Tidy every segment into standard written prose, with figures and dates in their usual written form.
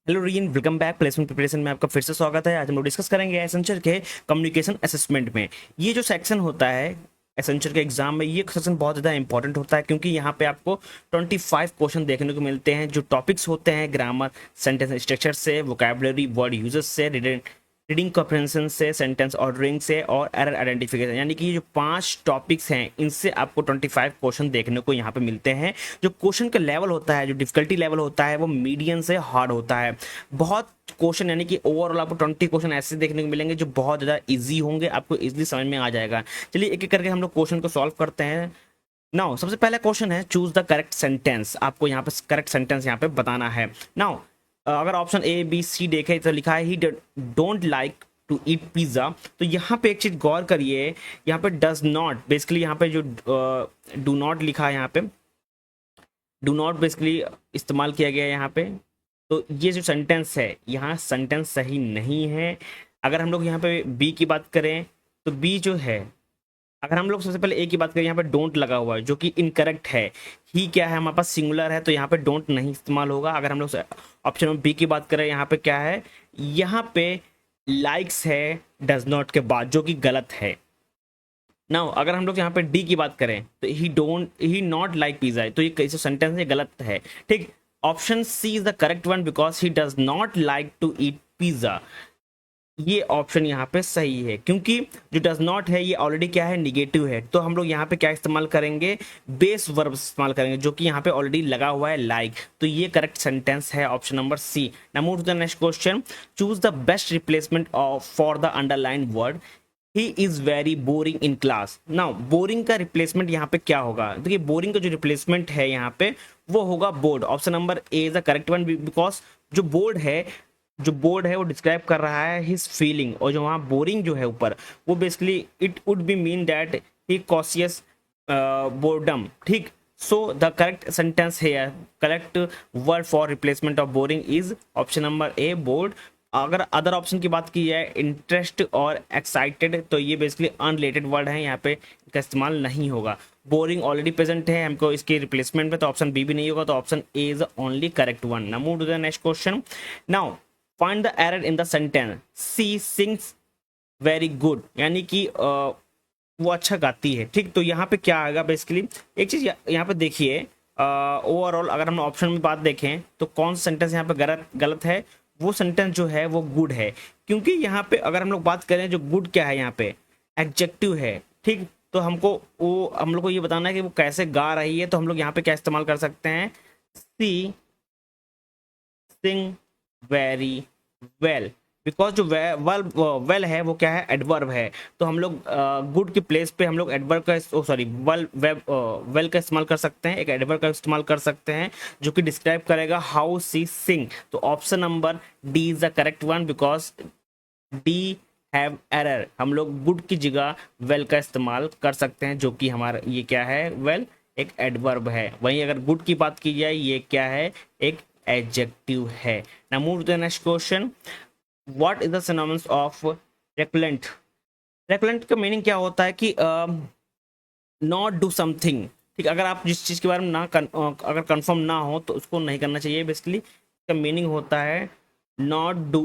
Hello रीन, welcome back. Placement preparation में आपका फिर से स्वागत है। आज हम लोग डिस्कस करेंगे एसेंचर के कम्युनिकेशन असेसमेंट में। ये जो सेक्शन होता है एसेंचर के एग्जाम में, ये सेक्शन बहुत ज़्यादा इंपॉर्टेंट होता है क्योंकि यहाँ पे आपको 25 क्वेश्चन देखने को मिलते हैं। जो टॉपिक्स होते हैं ग्रामर, सेंटेंस स्ट्रक्चर से, वोकैबुलरी, वर्ड यूजेस से, रीडिंग कॉम्प्रिहेंशन से, सेंटेंस ऑर्डरिंग से और एरर आइडेंटिफिकेशन, यानी कि ये जो 5 टॉपिक्स हैं इनसे आपको 25 क्वेश्चन देखने को यहाँ पे मिलते हैं। जो क्वेश्चन का लेवल होता है, जो डिफिकल्टी लेवल होता है, वो मीडियम से हार्ड होता है। बहुत क्वेश्चन यानी कि ओवरऑल आपको 20 क्वेश्चन ऐसे देखने को मिलेंगे जो बहुत ज़्यादा इजी होंगे, आपको इजीली समझ में आ जाएगा। चलिए एक एक करके हम लोग क्वेश्चन को सॉल्व करते हैं। नाउ सबसे पहला क्वेश्चन है चूज द करेक्ट सेंटेंस। आपको यहाँ पे करेक्ट सेंटेंस यहाँ पे बताना है। नाउ अगर ऑप्शन ए बी सी देखें तो लिखा है he don't like to eat pizza. तो यहाँ पे एक चीज़ गौर करिए, यहाँ पे डज नॉट, बेसिकली यहाँ पे जो डू नॉट लिखा है, यहाँ पे डू नॉट बेसिकली इस्तेमाल किया गया है यहाँ पे। तो ये जो सेंटेंस है यहाँ सेंटेंस सही नहीं है। अगर हम लोग यहाँ पे बी की बात करें तो बी जो है, अगर हम लोग सबसे पहले ए की बात करें, यहाँ पे डोंट लगा हुआ है जो कि इनकरेक्ट है। ही क्या है, हमारे पास सिंगुलर है तो यहाँ पे डोंट नहीं इस्तेमाल होगा। अगर हम लोग ऑप्शन में बी की बात करें, यहाँ पे क्या है, यहाँ पे लाइक्स है डज नॉट के बाद, जो कि गलत है। नाउ अगर हम लोग यहाँ पे डी की बात करें तो ही नॉट लाइक पिज्जा, तो ये कैसे सेंटेंस है, गलत है। ठीक, option C is the correct one because he does not like to eat pizza. ये ऑप्शन यहाँ पे सही है क्योंकि जो डज नॉट है ये ऑलरेडी क्या है, निगेटिव है। तो हम लोग यहाँ पे क्या इस्तेमाल करेंगे, बेस वर्ब इस्तेमाल करेंगे जो कि यहाँ पे ऑलरेडी लगा हुआ है लाइक। तो ये करेक्ट सेंटेंस है option number C. Now move to the next question. Choose the best replacement for the underline word he is very boring in class. Now boring का रिप्लेसमेंट यहाँ पे क्या होगा, देखिए बोरिंग का जो रिप्लेसमेंट है यहाँ पे वो होगा board. Option number A is the correct one because जो बोर्ड है वो डिस्क्राइब कर रहा है हिज फीलिंग, और जो वहाँ बोरिंग जो है ऊपर वो basically it would be mean that he cautious boredom. ठीक, सो द करेक्ट सेंटेंस है, correct word for replacement of boring is option number A board. अगर अदर ऑप्शन की बात की जाए, इंटरेस्ट और एक्साइटेड, तो ये बेसिकली अनरिलेटेड वर्ड है, यहाँ पे इसका इस्तेमाल नहीं होगा। बोरिंग ऑलरेडी प्रेजेंट है हमको इसके रिप्लेसमेंट में, तो ऑप्शन बी भी नहीं होगा, तो option A is only correct one. Now move to the next question. Now find the error in the sentence she sings very good, यानी कि वो अच्छा गाती है। ठीक, तो यहाँ पे क्या आएगा, बेसिकली एक चीज यहाँ पे देखिए, ओवरऑल अगर हम ऑप्शन में बात देखें तो कौन सा सेंटेंस यहाँ पे गलत है, वो सेंटेंस जो है वो गुड है। क्योंकि यहाँ पे अगर हम लोग बात करें, जो गुड क्या है यहाँ पे, एडजेक्टिव है। ठीक, तो हम लोग को ये बताना है कि वो कैसे गा रही है, तो हम लोग यहाँ पे क्या इस्तेमाल कर सकते हैं, सी सिंग वेरी वेल, बिकॉज जो वेल है वो क्या है, एडवर्ब है। तो हम लोग गुड के प्लेस पे हम लोग एडवर्ब का वेल का इस्तेमाल कर सकते हैं, एक एडवर्ब का इस्तेमाल कर सकते हैं जो कि डिस्क्राइब करेगा हाउ सी सिंग। तो option number D is the correct one because D have error. हम लोग गुड की जगह वेल का इस्तेमाल कर सकते हैं, जो कि हमारा ये क्या है, वेल एक एडवर्ब है। वहीं अगर गुड की बात की जाए, ये क्या है, एक एडजेक्टिव है। Now move to the next question. What is the synonyms of repellent. Repellent का मीनिंग क्या होता है कि नॉट डू समथिंग। ठीक, अगर आप जिस चीज़ के बारे में अगर कंफर्म ना हो तो उसको नहीं करना चाहिए। बेसिकली इसका मीनिंग होता है not do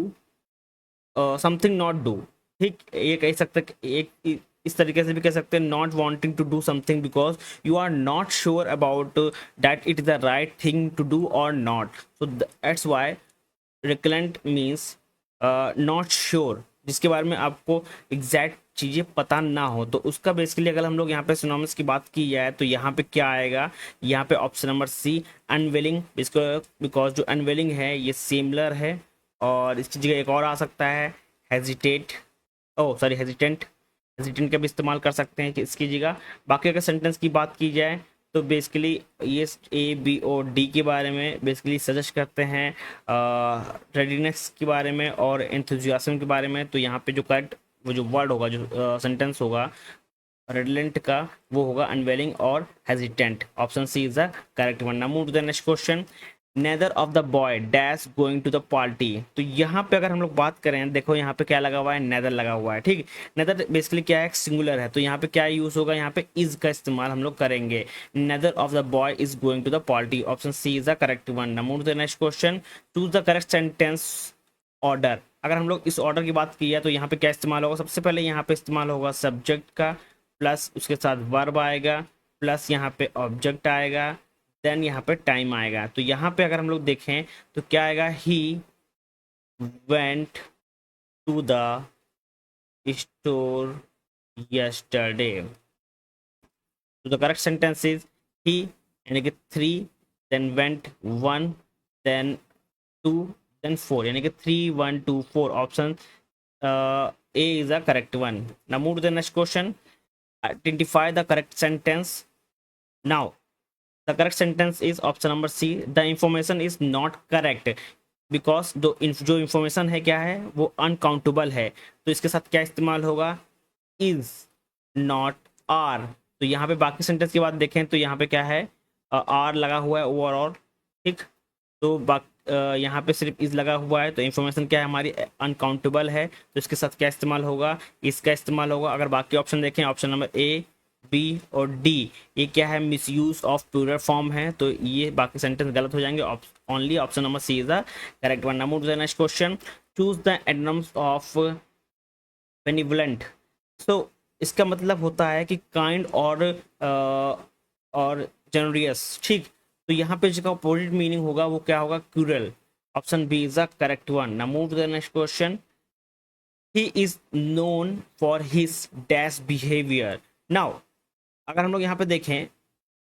something, not do. ठीक, ये कह सकते एक इस तरीके से भी कह सकते हैं, not wanting to do something because you are not sure about that it is the right thing to do और not. So that's why reluctant means not sure, जिसके बारे में आपको एग्जैक्ट चीज़ें पता ना हो। तो उसका बेसिकली अगर हम लोग यहाँ पे सिनोनिम्स की बात की जाए तो यहाँ पे क्या आएगा, यहाँ पे ऑप्शन नंबर सी अनविलिंग, इसको बिकॉज जो अनविलिंग है ये सिमिलर है, और इसकी जगह एक और आ सकता है हेजिटेट, हेजिटेंट। हेजिटेंट का भी इस्तेमाल कर सकते हैं कि इसकी जगह। बाकी अगर सेंटेंस की बात की जाए तो बेसिकली ये ए बी और डी के बारे में बेसिकली सजेस्ट करते हैं, रेडीनेस के बारे में और एंथुजियाज्म के बारे में। तो यहाँ पे जो करेक्ट वो जो वर्ड होगा, जो सेंटेंस होगा रेडलेंट का, वो होगा अनवेलिंग और hesitant. Option C is the correct one. Now move to the next question. Neither of the boy dash going to the party. तो यहाँ पे अगर हम लोग बात करें, देखो यहाँ पे क्या लगा हुआ है, नेदर लगा हुआ है, ठीक। नेदर बेसिकली क्या है, सिंगुलर है, तो यहाँ पे क्या यूज होगा, यहाँ पे इज का इस्तेमाल हम लोग करेंगे। Neither of the boy is going to the party, option C is the correct one. Now move to the next question, choose the correct sentence order. अगर हम लोग इस ऑर्डर की बात की है तो यहाँ पे क्या इस्तेमाल होगा, सबसे पहले यहाँ पे इस्तेमाल होगा सब्जेक्ट का, प्लस उसके साथ वर्ब आएगा, प्लस यहाँ पे ऑब्जेक्ट आएगा, देन यहाँ पे टाइम आएगा। तो यहाँ पे अगर हम लोग देखें तो क्या आएगा, he went to the store yesterday. तो the correct sentence is he, यानी कि 3, देन वेंट 1, देन 2, देन 4, यानी कि 3 1 2 4, option A is the correct one. Now move to the next question, identify the correct sentence. Now the correct sentence is option number C, the information is not correct because जो information है क्या है, वो uncountable है। तो इसके साथ क्या इस्तेमाल होगा, is not are। तो यहाँ पे बाकी सेंटेंस की बात देखें तो यहाँ पे क्या है, आर लगा हुआ है ओवरऑल, ठीक। तो यहाँ पे सिर्फ इज लगा हुआ है, तो इन्फॉर्मेशन क्या है हमारी, अनकाउंटेबल है। तो इसके साथ क्या इस्तेमाल होगा, इसका इस्तेमाल होगा। अगर बाकी ऑप्शन देखें, ऑप्शन नंबर ए, बी और डी, ये क्या है, मिसयूज ऑफ प्लूरल फॉर्म है, तो ये बाकी सेंटेंस गलत हो जाएंगे। Only option number C is the correct one. Now the next question, choose the antonyms of benevolent. So इसका मतलब होता है कि काइंड और जेनरियस, ठीक। तो यहाँ पे जिसका अपोजिट मीनिंग होगा वो क्या होगा, cruel. Option B is the correct one. Now move to the next question, he is known for his dash behaviour. Now अगर हम लोग यहाँ पे देखें,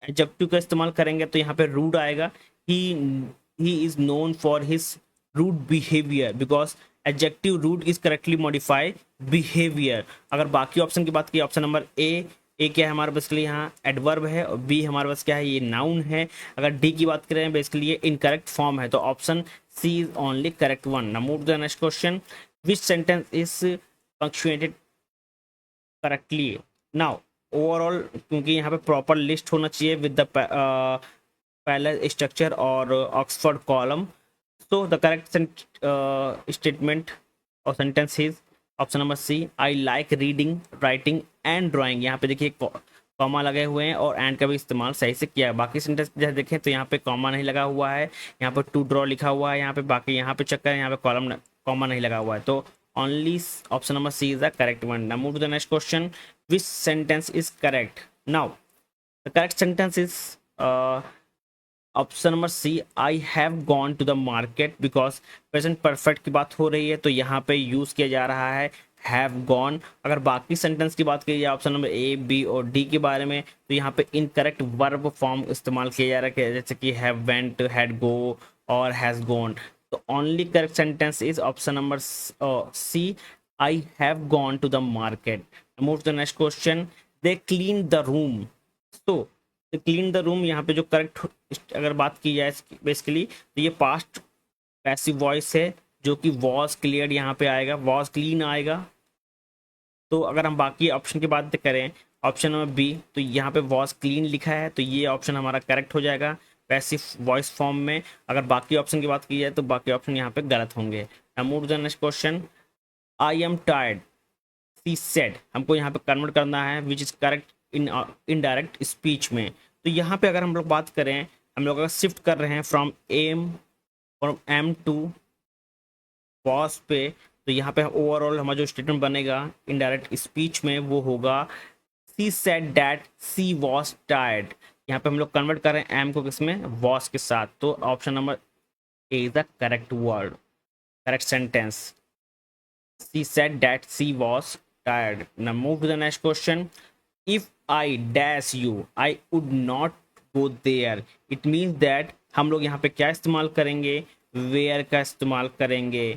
एडजेक्टिव का इस्तेमाल करेंगे तो यहाँ पे रूड आएगा। He is known for his rude behaviour because adjective rude is correctly modify behaviour. अगर बाकी ऑप्शन की बात की, ऑप्शन नंबर ए क्या है हमारे बेसिकली यहाँ एडवर्ब है, और बी हमारे पास क्या है, ये नाउन है। अगर डी की बात करें बेसिकली ये इनकरेक्ट फॉर्म है, तो option C is only correct one. Now move to the next question, which sentence is punctuated correctly. Now overall क्योंकि यहाँ पे प्रॉपर लिस्ट होना चाहिए विद द पैरेलल स्ट्रक्चर और Oxford column. So the correct statement और sentence is option number C, I like reading, writing and drawing. यहाँ पे देखिए कॉमा लगे हुए हैं और एंड का भी इस्तेमाल सही से किया है। बाकी सेंटेंस जैसे देखें तो यहाँ पे कॉमा नहीं लगा हुआ है, यहाँ पे टू ड्रॉ लिखा हुआ है, यहाँ पे बाकी यहाँ पे चक्कर है, यहाँ पे कॉलम कॉमा नहीं लगा हुआ है। तो only option number C is the correct one. Now move to the next question, which sentence is correct? Now the correct sentence is option number C, I have gone to the market, because present perfect की बात हो रही है तो यहाँ पे use किया जा रहा है हैव गॉन। अगर बाकी सेंटेंस की बात की जाए ऑप्शन नंबर ए, बी और डी के बारे में, तो यहाँ पे इनकरेक्ट वर्ब फॉर्म इस्तेमाल किया जा रहा है, जैसे कि हैव वेंट, हैड गो और हैज गॉन। तो only correct sentence is option number C, I have gone to the market. Move to the next question, they clean the room. तो क्लीन द रूम यहाँ पे जो correct अगर बात की जाए बेसिकली, तो ये पास्ट पैसिव वॉइस है जो कि वॉज क्लियर यहाँ पे आएगा, वॉज क्लीन आएगा। तो अगर हम बाकी ऑप्शन की बात करें, ऑप्शन नंबर बी, तो यहाँ पे वॉज क्लीन लिखा है, तो ये ऑप्शन हमारा करेक्ट हो जाएगा पैसिव वॉइस फॉर्म में। अगर बाकी ऑप्शन की बात की जाए तो बाकी ऑप्शन यहाँ पे गलत होंगे। Move to the next question, I am tired, she said, हमको यहाँ पे कन्वर्ट करना है which is correct in indirect speech में। तो यहाँ पे अगर हम लोग बात करें, हम लोग अगर शिफ्ट कर रहे हैं फ्रॉम एम टू वॉज पे, तो यहाँ पे ओवरऑल हमारा जो स्टेटमेंट बनेगा इनडायरेक्ट स्पीच में वो होगा she said that she was tired. यहाँ पे हम लोग कन्वर्ट कर रहे हैं एम को किसमें, वॉज के साथ। तो option number A is the correct word, correct sentence, she said that she was tired. Now move to the next question, if I dash you I would not go there, it means that हम लोग यहाँ पे क्या इस्तेमाल करेंगे, where का इस्तेमाल करेंगे,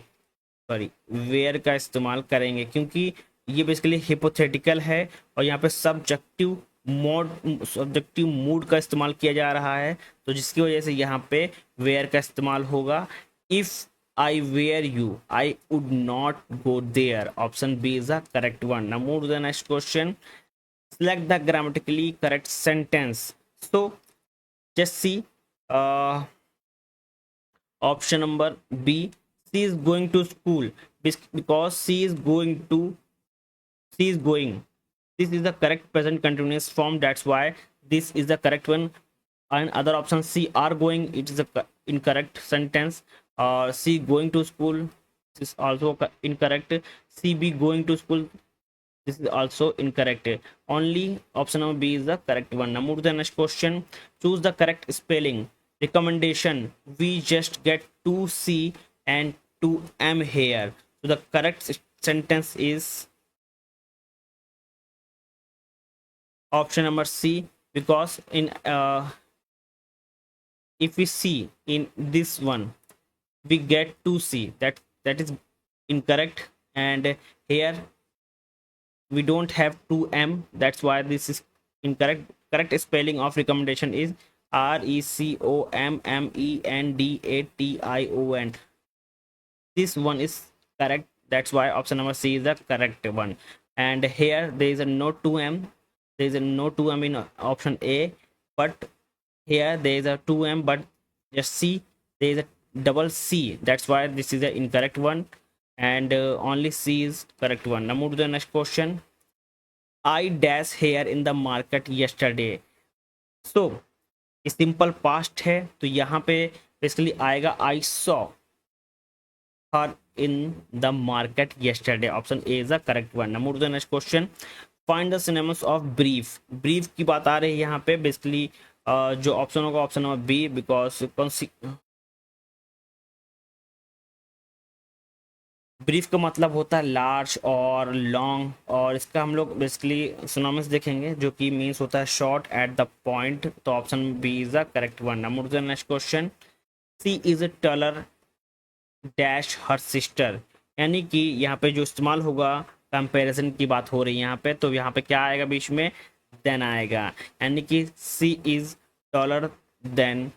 सॉरी where का इस्तेमाल करेंगे, क्योंकि ये बेसिकली हिपोथेटिकल है और यहाँ पे सब्जेक्टिव मूड का इस्तेमाल किया जा रहा है, तो जिसकी वजह से यहाँ पे where का इस्तेमाल होगा। if I were you I would not go there, option B is the correct one. Now move to the next question, select the grammatically correct sentence. So just see option number B, she is going to school because she is going to, she is going, this is the correct present continuous form, that's why this is the correct one. And other option C, are going, it is the incorrect sentence. C, going to school, this is also incorrect. C, be going to school, this is also incorrect. Only option number B is the correct one. Now move to the next question. Choose the correct spelling. Recommendation, we just get 2C and 2M here, so the correct sentence is option number C, because in if we see in this one we get 2C, that is incorrect, and here we don't have 2M, that's why this is incorrect. Correct spelling of recommendation is RECOMMENDATION. This one is correct, that's why option number C is the correct one. And here there is a no 2M, there is a no 2M in option A, but here there is a 2M, but just C, there is a double C, that's why this is the incorrect one, and only C is correct one. Now move to the next question. I dash here in the market yesterday. So simple past है, तो यहाँ पे basically आएगा I saw her in the market yesterday. Option A is the correct one. Now move to the next question. Find the synonyms of brief. brief की बात आ रही है यहाँ पे, बेसिकली जो ऑप्शन होगा option number B, because brief का मतलब होता है लार्ज और लॉन्ग, और इसका हम लोग बेसिकली सिनोनिम्स देखेंगे जो कि मीन्स होता है शॉर्ट एट द पॉइंट, तो option B is the correct one. Now move to the next question. She is a tailor dash her sister, यानी कि यहाँ पे जो इस्तेमाल होगा कंपैरिजन की बात हो रही है यहाँ पे, तो यहाँ पे क्या आएगा बीच में, देन आएगा, यानी कि C is taller than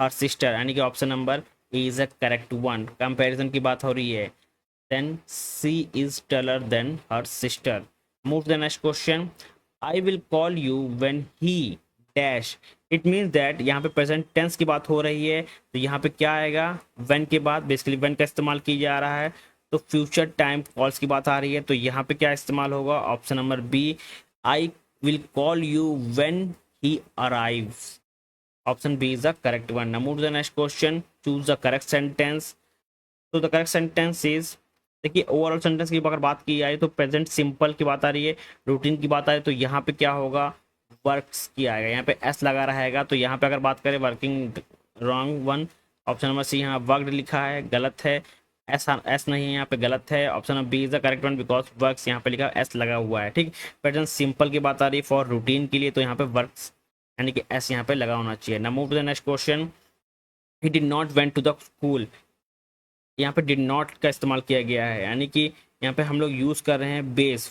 her sister, यानी कि option number A is a correct one. Comparison की बात हो रही है, then C is taller than her sister. Move to the next question. I will call you when he dash. It means that यहाँ पे present tense की बात हो रही है, तो यहाँ पे क्या आएगा, when के बाद बेसिकली when का इस्तेमाल किया जा रहा है, तो फ्यूचर टाइम कॉल्स की बात आ रही है, तो यहाँ पे क्या इस्तेमाल होगा, option number B, I will call you when he arrives. Option B is the correct one. Now move to the next question. Choose the correct sentence. So the correct sentence is, देखिए overall sentence की अगर बात की जाए तो present simple की बात आ रही है, रूटीन की बात आ रही है, तो यहाँ पे क्या होगा, वर्क्स की आएगा, यहाँ पे एस लगा रहेगा, तो यहाँ पे अगर बात करें working, wrong one. Option number C यहाँ वर्कड लिखा है, गलत है, एस नहीं है यहाँ पे, गलत है. Option number B is the correct one, because works यहाँ पे लिखा एस लगा हुआ है. ठीक, प्रेजेंट सिंपल की बात आ रही है फॉर रूटीन के लिए, तो यहाँ पे वर्क्स यानी कि एस यहाँ पे लगा होना चाहिए. Now move to the next question. He did not went to the school, यहाँ पे डिड नॉट का इस्तेमाल किया गया है, यानी कि यहाँ पे हम लोग यूज़ कर रहे हैं बेस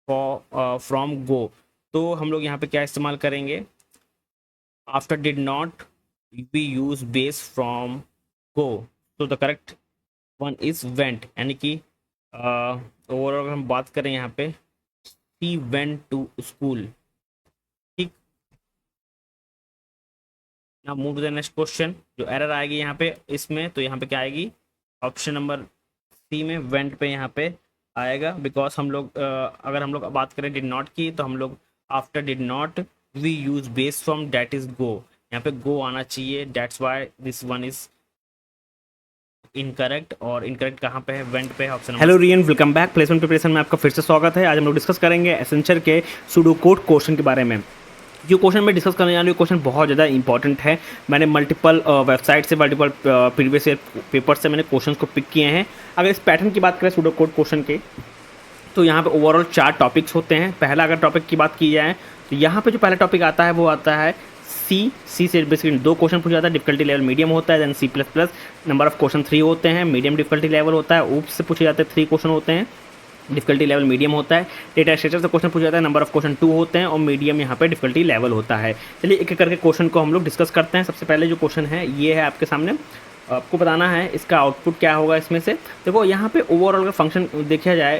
फॉर फ्रॉम गो, तो हम लोग यहाँ पे क्या इस्तेमाल करेंगे, after did not we use base from go, तो the correct one is went, यानी कि ओवरऑल अगर हम बात करें यहाँ पे शी वेंट टू स्कूल. ठीक, ना move to the next question. जो एरर आएगी यहाँ पे इसमें, तो यहाँ पे क्या आएगी, ऑप्शन नंबर सी में वेंट पे यहाँ पे आएगा, बिकॉज हम लोग अगर हम लोग बात करें डिड नॉट की, तो हम लोग after did not we use base from that is go, यहाँ पे गो आना चाहिए, that's why this one is incorrect. और इनकरेक्ट कहाँ पे है, वेंट पे है, option. Hello Riyan, welcome back. Placement preparation में आपका फिर से स्वागत है. आज हम लोग डिस्कस करेंगे एसेंशियल के सुडोकोड क्वेश्चन के बारे में. जो क्वेश्चन में डिस्कस करने वाले वो क्वेश्चन बहुत ज़्यादा इंपॉर्टेंट है. मैंने मल्टीपल वेबसाइट से, मल्टीपल प्रीवियस ईयर पेपर से मैंने क्वेश्चन को पिक किए हैं. अगर इस पैटर्न की बात करें सुडोकोड क्वेश्चन के, तो यहाँ पे ओवरऑल 4 टॉपिक्स होते हैं. पहला अगर टॉपिक की बात की जाए, तो यहाँ पे जो पहला टॉपिक आता है वो आता है सी से बेसिकली 2 क्वेश्चन पूछा जाता है. डिफिकल्टी लेवल मीडियम होता है, then C++. Number of question 3 होते हैं, मीडियम डिफिकल्टी लेवल होता है. ऊप्स से पूछे जाते हैं 3 क्वेश्चन होते हैं, डिफिकल्टी लेवल मीडियम होता है. डेटा स्ट्रक्चर से क्वेश्चन पूछा जाता है, नंबर ऑफ क्वेश्चन 2 होते हैं, और मीडियम यहाँ पे डिफिकल्टी लेवल होता है. चलिए एक एक करके क्वेश्चन को हम लोग डिस्कस करते हैं. सबसे पहले जो क्वेश्चन है ये है आपके सामने, आपको बताना है इसका आउटपुट क्या होगा इसमें से। देखो यहाँ पे ओवरऑल का फंक्शन देखा जाए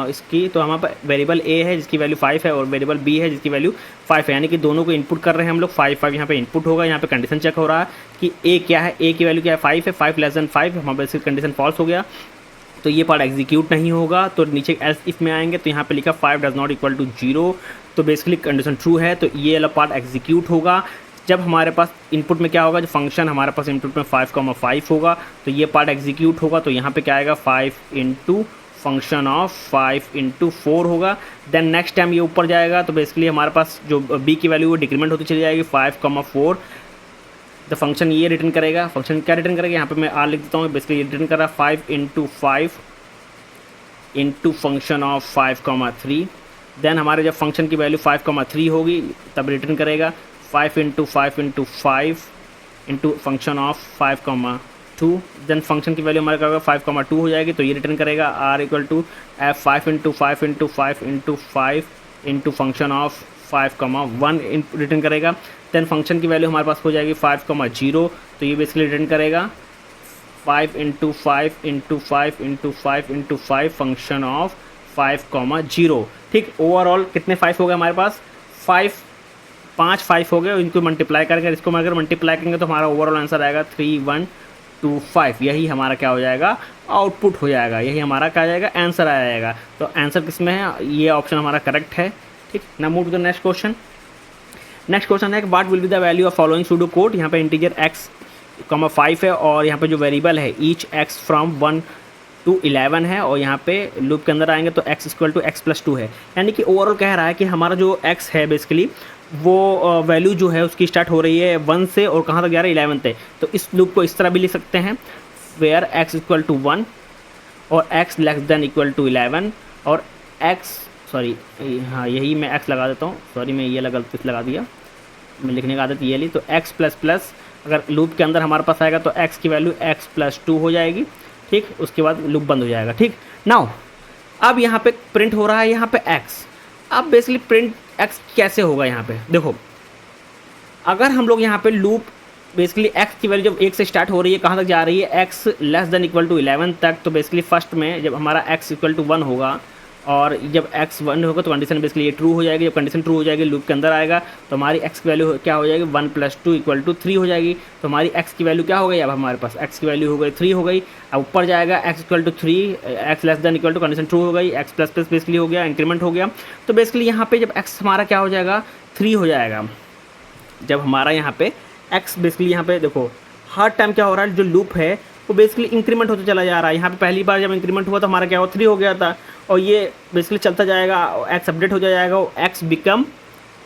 इसकी, तो हमारे पास वेरिएबल ए है जिसकी वैल्यू 5 है और वेरिएबल बी है जिसकी वैल्यू 5 है, यानी कि दोनों को इनपुट कर रहे हैं हम लोग। 5 यहाँ पे इनपुट होगा, यहाँ पे कंडीशन चेक हो रहा है कि ए क्या है, ए की वैल्यू क्या है 5 है, 5 लेस देन 5, हमारे पास इसकी कंडीशन फॉल्स हो गया तो ये पार्ट एग्जीक्यूट नहीं होगा। तो नीचे एल्स इफ में आएंगे तो यहाँ पे लिखा 5 डज नॉट इक्वल टू 0, तो बेसिकली कंडीशन ट्रू है तो ये वाला पार्ट एग्जीक्यूट होगा। जब हमारे पास इनपुट में क्या होगा, जो फंक्शन हमारे पास इनपुट में 5,5 होगा तो ये पार्ट एग्जीक्यूट होगा। तो यहाँ पे क्या आएगा 5 इंटू फंक्शन ऑफ 5 इंटू 4 होगा। देन नेक्स्ट टाइम ये ऊपर जाएगा तो बेसिकली हमारे पास जो बी की वैल्यू वो डिक्रीमेंट होती चली जाएगी 5,4। द फंक्शन ये रिटर्न करेगा, फंक्शन क्या रिटर्न करेगा यहाँ पे मैं आर लिख देता हूँ, बेसिकली ये रिटर्न कर रहा है 5 into 5 into function of 5,3। Then हमारे जब फंक्शन की वैल्यू 5,3 होगी तब रिटर्न करेगा 5 into 5 into 5 into function of 5,2। Then function की वैल्यू हमारे क्या होगा 5,2 हो जाएगी तो ये रिटर्न करेगा R equal to 5 into 5 into 5 into 5 into function of 5,1 return करेगा। देन फंक्शन की वैल्यू हमारे पास हो जाएगी 5,0, तो ये बेसिकली रिटर्न करेगा 5 into 5 into 5 into 5 into 5 function of 5,0। ठीक, ओवरऑल कितने 5 हो गए हमारे पास, 5 हो गए, इनको मल्टीप्लाई करेंगे, इसको अगर मल्टीप्लाई करेंगे तो हमारा ओवरऑल आंसर आएगा 3,125। यही हमारा क्या हो जाएगा, आउटपुट हो जाएगा, यही हमारा क्या आ जाएगा, आंसर आ जाएगा। तो आंसर किस में है, ये ऑप्शन हमारा करेक्ट है। ठीक, now move to the next question. Next question है what will be the value of following pseudo code. यहाँ पे इंटीजर x, 5 है और यहाँ पे जो वेरिएबल है ईच x फ्रॉम 1 to 11 है और यहाँ पे लूप के अंदर आएंगे तो x equal to x plus 2 है। यानी कि ओवरऑल कह रहा है कि हमारा जो x है बेसिकली वो वैल्यू जो है उसकी स्टार्ट हो रही है 1 से और कहाँ तक जा रहा है 11 तक। तो इस लूप को इस तरह भी लिख सकते हैं वेयर x इक्वल टू 1 और x less than equal to 11 और x, सॉरी हाँ यही मैं x लगा देता हूँ, सॉरी मैं ये गलती से लगा दिया, मैं लिखने की आदत ये ली। तो x प्लस प्लस अगर लूप के अंदर हमारे पास आएगा तो x की वैल्यू x प्लस 2 हो जाएगी। ठीक, उसके बाद लूप बंद हो जाएगा। ठीक, नाउ अब यहाँ पे प्रिंट हो रहा है यहाँ पे x। अब बेसिकली प्रिंट x कैसे होगा, यहाँ पे देखो अगर हम लोग यहाँ पे लूप बेसिकली x की वैल्यू जब 1 से स्टार्ट हो रही है कहाँ तक जा रही है, x less than equal to 11 तक, तो बेसिकली फर्स्ट में जब हमारा x इक्वल टू 1 होगा और जब x 1 होगा तो कंडीशन बेसिकली ये ट्रू हो जाएगी। जब कंडीशन ट्रू हो जाएगी लूप के अंदर आएगा तो हमारी x की वैल्यू क्या हो जाएगी, 1 प्लस 2 इक्वल टू 3 हो जाएगी। तो हमारी x की वैल्यू क्या हो गई, अब हमारे पास x की वैल्यू हो गई 3 हो गई। अब ऊपर जाएगा x equal to 3, x less than equal to condition true हो गई, x प्लस प्लस बेसिकली हो गया, इंक्रीमेंट हो गया। तो बेसिकली यहाँ पे जब x हमारा क्या हो जाएगा 3 हो जाएगा। जब हमारा यहाँ पे x बेसिकली यहाँ पे देखो हर टाइम क्या हो रहा है, जो लूप है वो बेसिकली इंक्रीमेंट होते चला जा रहा है। यहाँ पे पहली बार जब इंक्रीमेंट हुआ तो हमारा क्या हुआ 3 हो गया था और ये बेसिकली चलता जाएगा, x अपडेट हो जाएगा,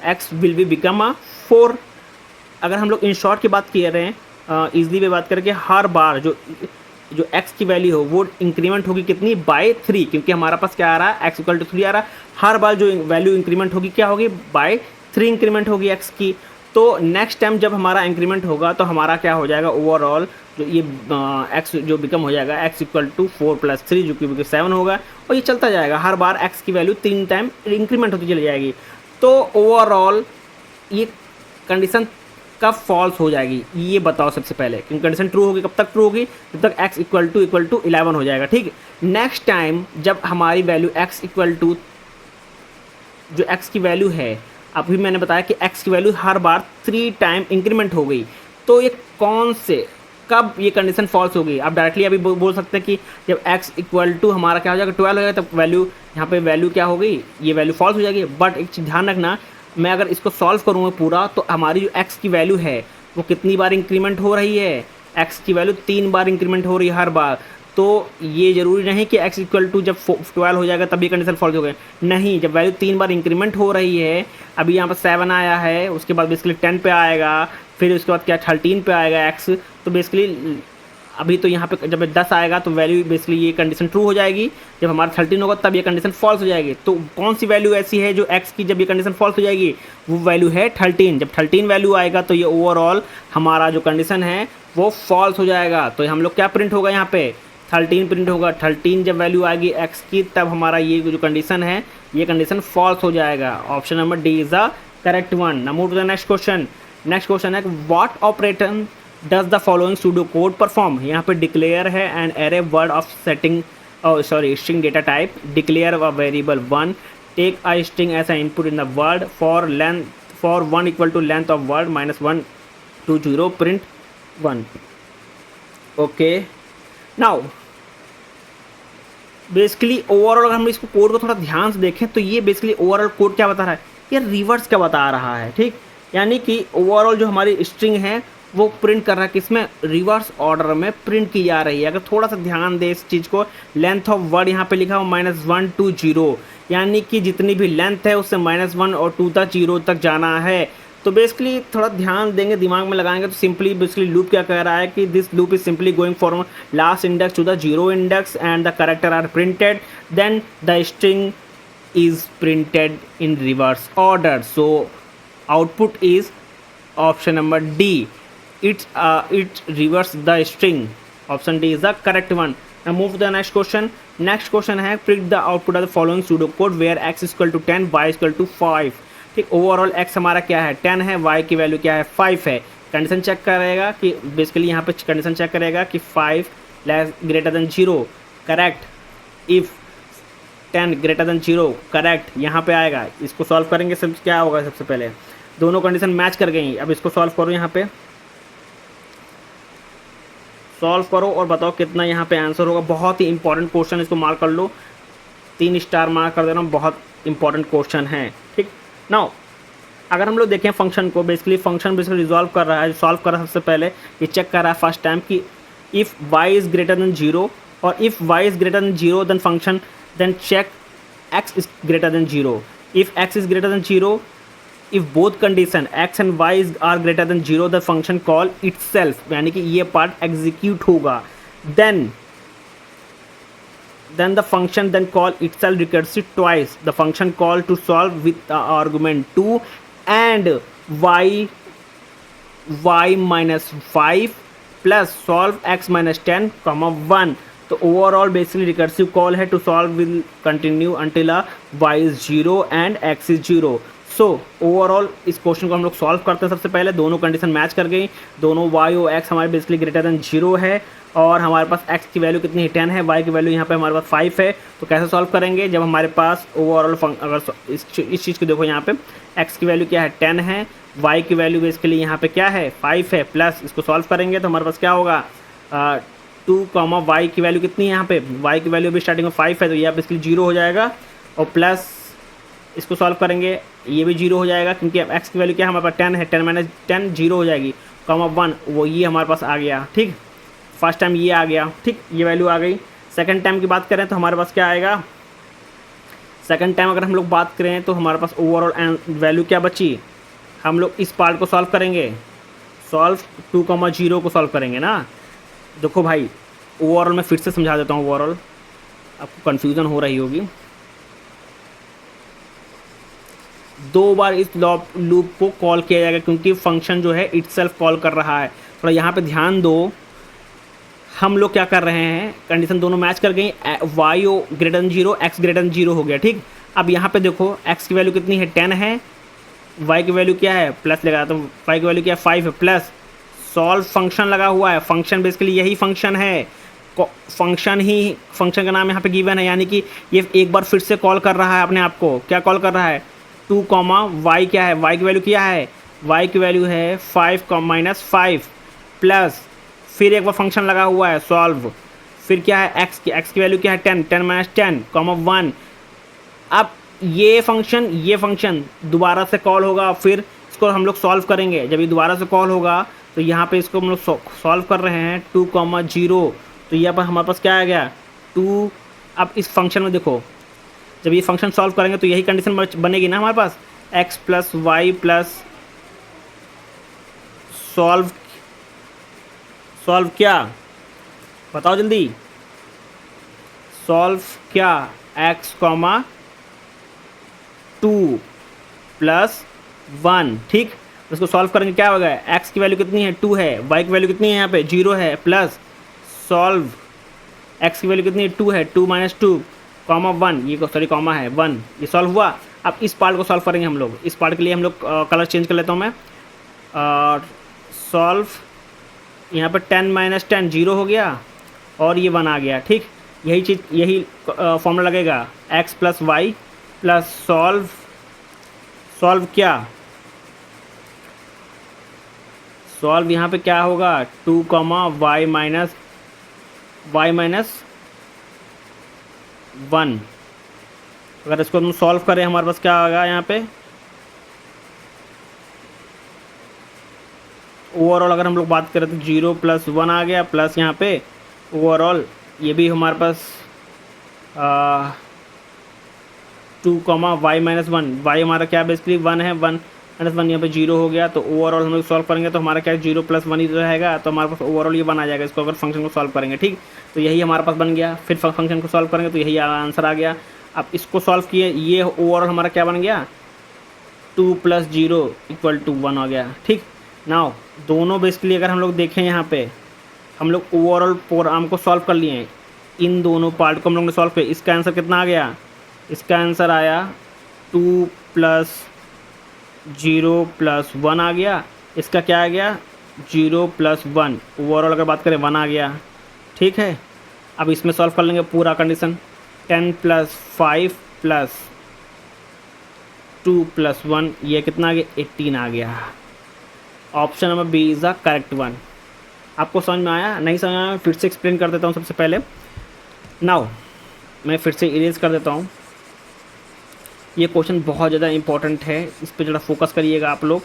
x विल बी बिकम 4। अगर हम लोग इन शॉर्ट की बात कर रहे हैं ईजिली में बात करके, हर बार जो x की वैल्यू हो वो इंक्रीमेंट होगी कितनी, बाय 3, क्योंकि हमारा पास क्या आ रहा है x इक्वल टू 3 आ रहा है। हर बार जो वैल्यू इंक्रीमेंट होगी क्या होगी, बाय 3 इंक्रीमेंट होगी x की। तो नेक्स्ट टाइम जब हमारा इंक्रीमेंट होगा तो हमारा क्या हो जाएगा, ओवरऑल जो ये x जो बिकम हो जाएगा x इक्वल टू 4 प्लस 3 जो कि 7 होगा और ये चलता जाएगा, हर बार x की वैल्यू 3 टाइम इंक्रीमेंट होती चली जाएगी। तो ओवरऑल ये कंडीशन कब फॉल्स हो जाएगी ये बताओ सबसे पहले, क्योंकि कंडीशन ट्रू होगी, कब तक ट्रू होगी, जब तक x इक्वल टू 11 हो जाएगा। ठीक, नेक्स्ट टाइम जब हमारी वैल्यू x इक्वल टू जो x की वैल्यू है, अभी मैंने बताया कि x की वैल्यू हर बार 3 टाइम इंक्रीमेंट हो गई, तो ये कौन से कब ये कंडीशन फॉल्स हो गई। आप डायरेक्टली अभी बोल सकते हैं कि जब x इक्वल टू हमारा क्या हो जाएगा 12 हो जाएगा तब वैल्यू यहाँ पे वैल्यू क्या हो गई, ये वैल्यू फॉल्स हो जाएगी। बट एक चीज़ ध्यान रखना, मैं अगर इसको सॉल्व करूँगा पूरा तो हमारी जो x की वैल्यू है वो कितनी बार इंक्रीमेंट हो रही है, x की वैल्यू 3 बार इंक्रीमेंट हो रही है हर बार। तो ये ज़रूरी नहीं कि x इक्वल टू जब 12 हो जाएगा तब ये कंडीशन फॉल्स हो गए, नहीं, जब वैल्यू 3 बार इंक्रीमेंट हो रही है, अभी यहाँ पर 7 आया है, उसके बाद बेसिकली 10 पे आएगा, फिर उसके बाद क्या 13 पे आएगा x, तो बेसिकली अभी तो यहाँ पे जब 10 आएगा तो वैल्यू बेसिकली ये कंडीशन ट्रू हो जाएगी, जब हमारा 13 होगा तब ये कंडीशन फॉल्स हो जाएगी। तो कौन सी वैल्यू ऐसी है जो x की जब ये कंडीशन फॉल्स हो जाएगी, वो वैल्यू है 13। जब 13 वैल्यू आएगा तो ये ओवरऑल हमारा जो कंडीशन है वो फॉल्स हो जाएगा। तो हम लोग क्या प्रिंट होगा, यहाँ पे 13 प्रिंट होगा। 13 जब वैल्यू आएगी x की तब हमारा ये जो कंडीशन है ये कंडीशन फॉल्स हो जाएगा। Option number D is the correct one. Now move to the next question. Next question है what operator does the following pseudo code perform, यहाँ पे डिक्लेयर है an array word of setting string data type, declare a variable 1, take a string as a input in the word for 1 equal to length of word -1 to 0 print 1। Okay, now basically overall अगर हम इसको code को थोड़ा ध्यान से देखें तो ये बेसिकली ओवरऑल कोड क्या बता रहा है, ये रिवर्स क्या बता रहा है, ठीक। यानी कि ओवरऑल जो हमारी स्ट्रिंग है वो प्रिंट कर रहा है किसमें, रिवर्स ऑर्डर में प्रिंट की जा रही है। अगर थोड़ा सा ध्यान दे इस चीज़ को, लेंथ ऑफ वर्ड यहाँ पे लिखा हुआ -1 to 0, यानी कि जितनी भी लेंथ है उससे -1 और 2 तक 0 तक जाना है। तो बेसिकली थोड़ा ध्यान देंगे, दिमाग में लगाएंगे तो सिंपली बेसिकली लूप क्या कह रहा है कि this loop is simply going from last index to the 0 index and the character are printed, then the string is printed in reverse order. So output is option number D. It reverse the string. Option D is the correct one. Now move to the next question. Next question है print the output of the following pseudo code where x is equal to 10, y is equal to 5. ठीक, overall x हमारा क्या है 10 है, y की value क्या है 5 है। कंडीशन चेक करेगा कि बेसिकली यहाँ पे कंडीशन चेक करेगा कि 5 greater than 0, correct. If 10 greater than 0, correct. यहाँ पे आएगा, इसको सॉल्व करेंगे, सब क्या होगा, सबसे पहले दोनों कंडीशन मैच कर गई। अब इसको सॉल्व करो, यहाँ पे सॉल्व करो और बताओ कितना यहाँ पे आंसर होगा। बहुत ही इंपॉर्टेंट क्वेश्चन, इसको मार्क कर लो, 3 स्टार मार्क कर देना, बहुत इंपॉर्टेंट क्वेश्चन है, ठीक। नाउ अगर हम लोग देखें फंक्शन को, बेसिकली फंक्शन बेसिकली रिजॉल्व कर रहा है, सॉल्व कर रहा है, सबसे पहले ये चेक कर रहा है फर्स्ट टाइम कि if y is greater than 0 और if y is greater than 0 then function then check x is greater than 0. If x is greater than 0, if both condition x and y are greater than 0, the function call itself, यानी कि ये part execute होगा। then the function then call itself recursive twice. The function call to solve with the argument 2 and y minus 5 plus solve x minus 10 comma 1. तो overall basically recursive call है to solve will continue until y is 0 and x is 0। So overall इस question को हम लोग solve करते हैं। सबसे पहले दोनों कंडीशन मैच कर गई, दोनों y और x हमारे बेसिकली ग्रेटर देन 0 है और हमारे पास x की वैल्यू कितनी है 10 है, y की वैल्यू यहाँ पे हमारे पास 5 है। तो कैसे सॉल्व करेंगे, जब हमारे पास ओवरऑल अगर इस चीज़ को देखो, यहाँ पे x की वैल्यू क्या है 10 है, y की वैल्यू बेसिकली यहाँ पे क्या है 5 है, प्लस इसको सॉल्व करेंगे तो हमारे पास क्या होगा 2 कॉमा y की वैल्यू कितनी है, यहाँ पे y की वैल्यू भी स्टार्टिंग में 5 है तो ये बेसिकली 0 हो जाएगा, और प्लस इसको सॉल्व करेंगे ये भी 0 हो जाएगा क्योंकि अब x की वैल्यू क्या है हमारे पास 10 है, 10 माइनस 10 0 हो जाएगी, कॉमा 1 वो ये हमारे पास आ गया, ठीक। फर्स्ट टाइम ये आ गया, ठीक, ये वैल्यू आ गई। सेकंड टाइम की बात करें तो हमारे पास क्या आएगा, सेकंड टाइम अगर हम लोग बात करें तो हमारे पास ओवरऑल वैल्यू क्या बची, हम लोग इस पार्ट को सॉल्व करेंगे, सॉल्व 2 कॉमा 0 को सॉल्व करेंगे ना। देखो भाई ओवरऑल मैं फिर से समझा देता हूँ, ओवरऑल आपको कन्फ्यूज़न हो रही होगी। 2 बार इस लूप को कॉल किया जाएगा क्योंकि फंक्शन जो है इटसेल्फ कॉल कर रहा है। थोड़ा यहाँ पे ध्यान दो, हम लोग क्या कर रहे हैं, कंडीशन दोनों मैच कर गई, y greater than 0, x greater than 0 हो गया, ठीक। अब यहाँ पे देखो x की वैल्यू कितनी है 10 है, y की वैल्यू क्या है प्लस लगा तो y की वैल्यू क्या है 5 है, प्लस सॉल्व फंक्शन लगा हुआ है, फंक्शन बेसिकली यही फंक्शन है, फंक्शन का नाम यहाँ पे गिवन है, यानी कि ये एक बार फिर से कॉल कर रहा है अपने आप को, क्या कॉल कर रहा है 2 कॉमा y क्या है, y की वैल्यू क्या है, y की वैल्यू है 5 माइनस 5 प्लस फिर एक बार फंक्शन लगा हुआ है सॉल्व, फिर क्या है x की वैल्यू क्या है 10 माइनस 10 कॉमा 1। अब ये फंक्शन दोबारा से कॉल होगा, फिर इसको हम लोग सॉल्व करेंगे। जब ये दोबारा से कॉल होगा तो यहाँ पे इसको हम लोग सॉल्व कर रहे हैं 2 कॉमा 0, तो यहाँ पर हमारे पास क्या आ गया 2। अब इस फंक्शन में देखो, जब ये फंक्शन सॉल्व करेंगे तो यही कंडीशन बनेगी ना हमारे पास, x plus Y plus solve क्या बताओ जल्दी, सॉल्व क्या x कॉमा 2 प्लस 1, ठीक। इसको सॉल्व करेंगे क्या होगा, x की वैल्यू कितनी है 2 है, y की वैल्यू कितनी है यहाँ पे 0 है, प्लस सॉल्व x की वैल्यू कितनी है 2 है, 2 माइनस 2 कॉमा 1, ये सॉरी कॉमा है 1, ये सॉल्व हुआ। अब इस पार्ट को सॉल्व करेंगे हम लोग, इस पार्ट के लिए हम लोग कलर चेंज कर लेता हूँ मैं, और सॉल्व यहाँ पर 10 माइनस 10 जीरो हो गया और ये 1 आ गया। ठीक, यही चीज़, यही फॉर्मूला लगेगा, x plus Y plus solve, solve क्या, सॉल्व यहाँ पे क्या होगा, 2 कॉमा वाई माइनस 1। अगर इसको हम सॉल्व करें हमारे पास क्या आएगा, यहाँ पे ओवरऑल अगर हम लोग बात करें तो 0 प्लस 1 आ गया, प्लस यहाँ पे ओवरऑल ये भी हमारे पास 2 कॉमा वाई माइनस 1, वाई हमारा क्या बेसिकली 1 है, 1 माइनस 1 यहाँ पे 0 हो गया। तो ओवरऑल हम लोग सॉल्व करेंगे तो हमारा क्या 0 प्लस 1 ही रहेगा, तो हमारे पास ओवरऑल ये 1 आ जाएगा इसको अगर फंक्शन को सॉल्व करेंगे। ठीक, तो यही हमारे पास बन गया। फिर फंक्शन को सॉल्व करेंगे तो यही आंसर आ गया। अब इसको सॉल्व किए, ये ओवरऑल हमारा क्या बन गया, 2 प्लस 0 इक्वल टू 1 हो गया। ठीक, नाउ दोनों बेसिकली अगर हम लोग देखें यहाँ पे हम लोग ओवरऑल प्रोग्राम को सॉल्व कर लिए हैं, इन दोनों पार्ट को हम लोग ने सॉल्व किया। इसका आंसर कितना आ गया, इसका आंसर आया 2 प्लस 0 प्लस 1 आ गया। इसका क्या आ गया, 0 प्लस 1, ओवरऑल अगर बात करें 1 आ गया। ठीक है, अब इसमें सॉल्व कर लेंगे पूरा कंडीशन, 10 प्लस 5 प्लस 2 प्लस 1, ये कितना आ गया, 18 आ गया। Option number B is the correct one. आपको समझ में आया, नहीं समझ में आया, फिर से एक्सप्लेन कर देता हूँ। सबसे पहले नाउ मैं फिर से इरेज कर देता हूँ। ये क्वेश्चन बहुत ज़्यादा इंपॉर्टेंट है, इस पर ज़रा फोकस करिएगा आप लोग।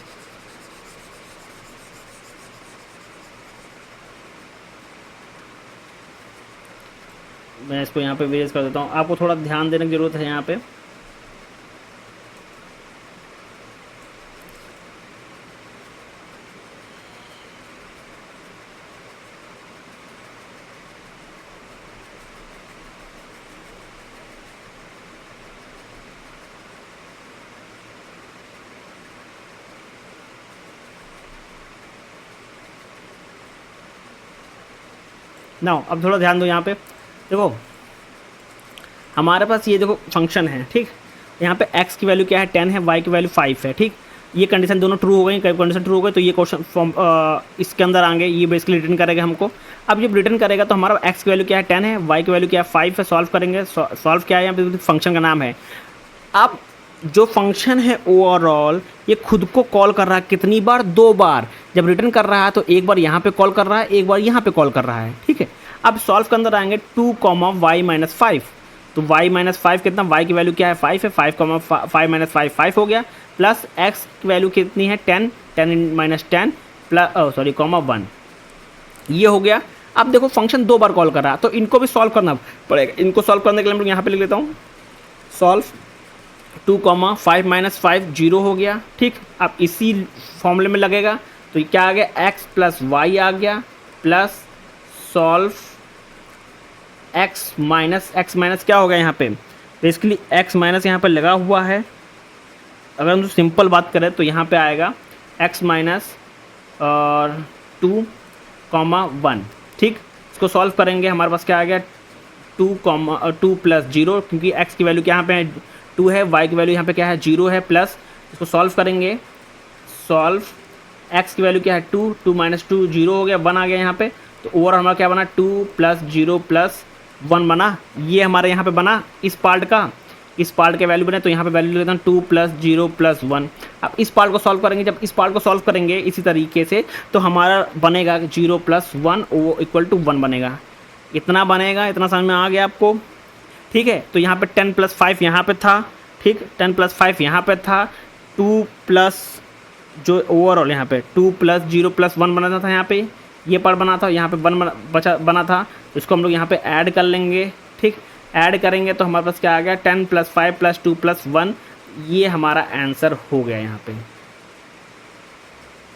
मैं इसको यहाँ पे इरेज कर देता हूँ, आपको थोड़ा ध्यान देने की ज़रूरत है यहाँ पे। नाउ अब थोड़ा ध्यान दो यहाँ पे, देखो हमारे पास ये देखो फंक्शन है। ठीक, यहाँ पे x की वैल्यू क्या है, 10 है, y की वैल्यू 5 है। ठीक, ये कंडीशन दोनों ट्रू हो गई, कई कंडीशन ट्रू हो गई तो ये क्वेश्चन फॉर्म इसके अंदर आएंगे, ये बेसिकली रिटर्न करेगा हमको। अब जब रिटर्न करेगा तो हमारा x की वैल्यू क्या है, 10 है, y की वैल्यू क्या है, 5 है। सॉल्व करेंगे, सॉल्व क्या है, यहाँ पे फंक्शन का नाम है। अब जो फंक्शन है ओवरऑल ये खुद को कॉल कर रहा है कितनी बार, 2 बार। जब रिटर्न कर रहा है तो एक बार यहाँ पे कॉल कर रहा है, एक बार यहाँ पे कॉल कर रहा है। ठीक है, अब सॉल्व के अंदर आएंगे 2 कॉमा वाई माइनस 5, तो y माइनस 5 कितना, y की वैल्यू क्या है, 5 है, 5 कॉमा 5 माइनस 5 5 हो गया, प्लस x की वैल्यू कितनी है, 10, 10 माइनस 10 प्लस सॉरी कॉमा 1, ये हो गया। अब देखो फंक्शन 2 बार कॉल कर रहा है तो इनको भी सॉल्व करना पड़ेगा। इनको सॉल्व करने के लिए हम लोग यहाँ पे लिख लेता हूँ, सॉल्व 2 कॉमा 5 माइनस 5 0 हो गया। ठीक, अब इसी फॉर्मूले में लगेगा तो ये क्या आ गया, x प्लस वाई आ गया, प्लस सॉल्व x माइनस क्या हो गया यहाँ पे, बेसिकली x माइनस यहाँ पे लगा हुआ है। अगर हम सिंपल बात करें तो यहाँ पे आएगा x माइनस और 2 कॉमा 1। ठीक, इसको सॉल्व करेंगे हमारे पास क्या आ गया, 2 प्लस 0, क्योंकि x की वैल्यू क्या यहाँ पे 2 है, y की वैल्यू यहाँ पे क्या है 0 है, प्लस इसको सॉल्व करेंगे, सॉल्व x की वैल्यू क्या है 2 माइनस 2 0 हो गया, 1 आ गया यहाँ पे। तो ओवर हमारा क्या बना, 2 प्लस 0 प्लस 1 बना, ये हमारे यहाँ पे बना इस पार्ट का, इस पार्ट के वैल्यू बने तो यहाँ पे वैल्यू लेता हूँ 2 प्लस 0 प्लस 1। अब इस पार्ट को सॉल्व करेंगे, जब इस पार्ट को सॉल्व करेंगे इसी तरीके से तो हमारा बनेगा 0 प्लस 1 वो इक्वल टू 1 बनेगा। इतना बनेगा, इतना समझ में आ गया आपको। ठीक है, तो यहाँ पे 10 प्लस 5 यहाँ पे था। ठीक, 10 प्लस 5 यहाँ पे था, 2 प्लस जो ओवरऑल यहाँ पे 2 प्लस 0 प्लस 1 बना था, यहाँ पे ये पार्ट बना था, यहाँ पे 1 बना था, इसको हम लोग यहाँ पे ऐड कर लेंगे। ठीक, ऐड करेंगे तो हमारे पास क्या आ गया, 10 प्लस 5 प्लस 2 प्लस 1, ये हमारा आंसर हो गया। यहाँ पे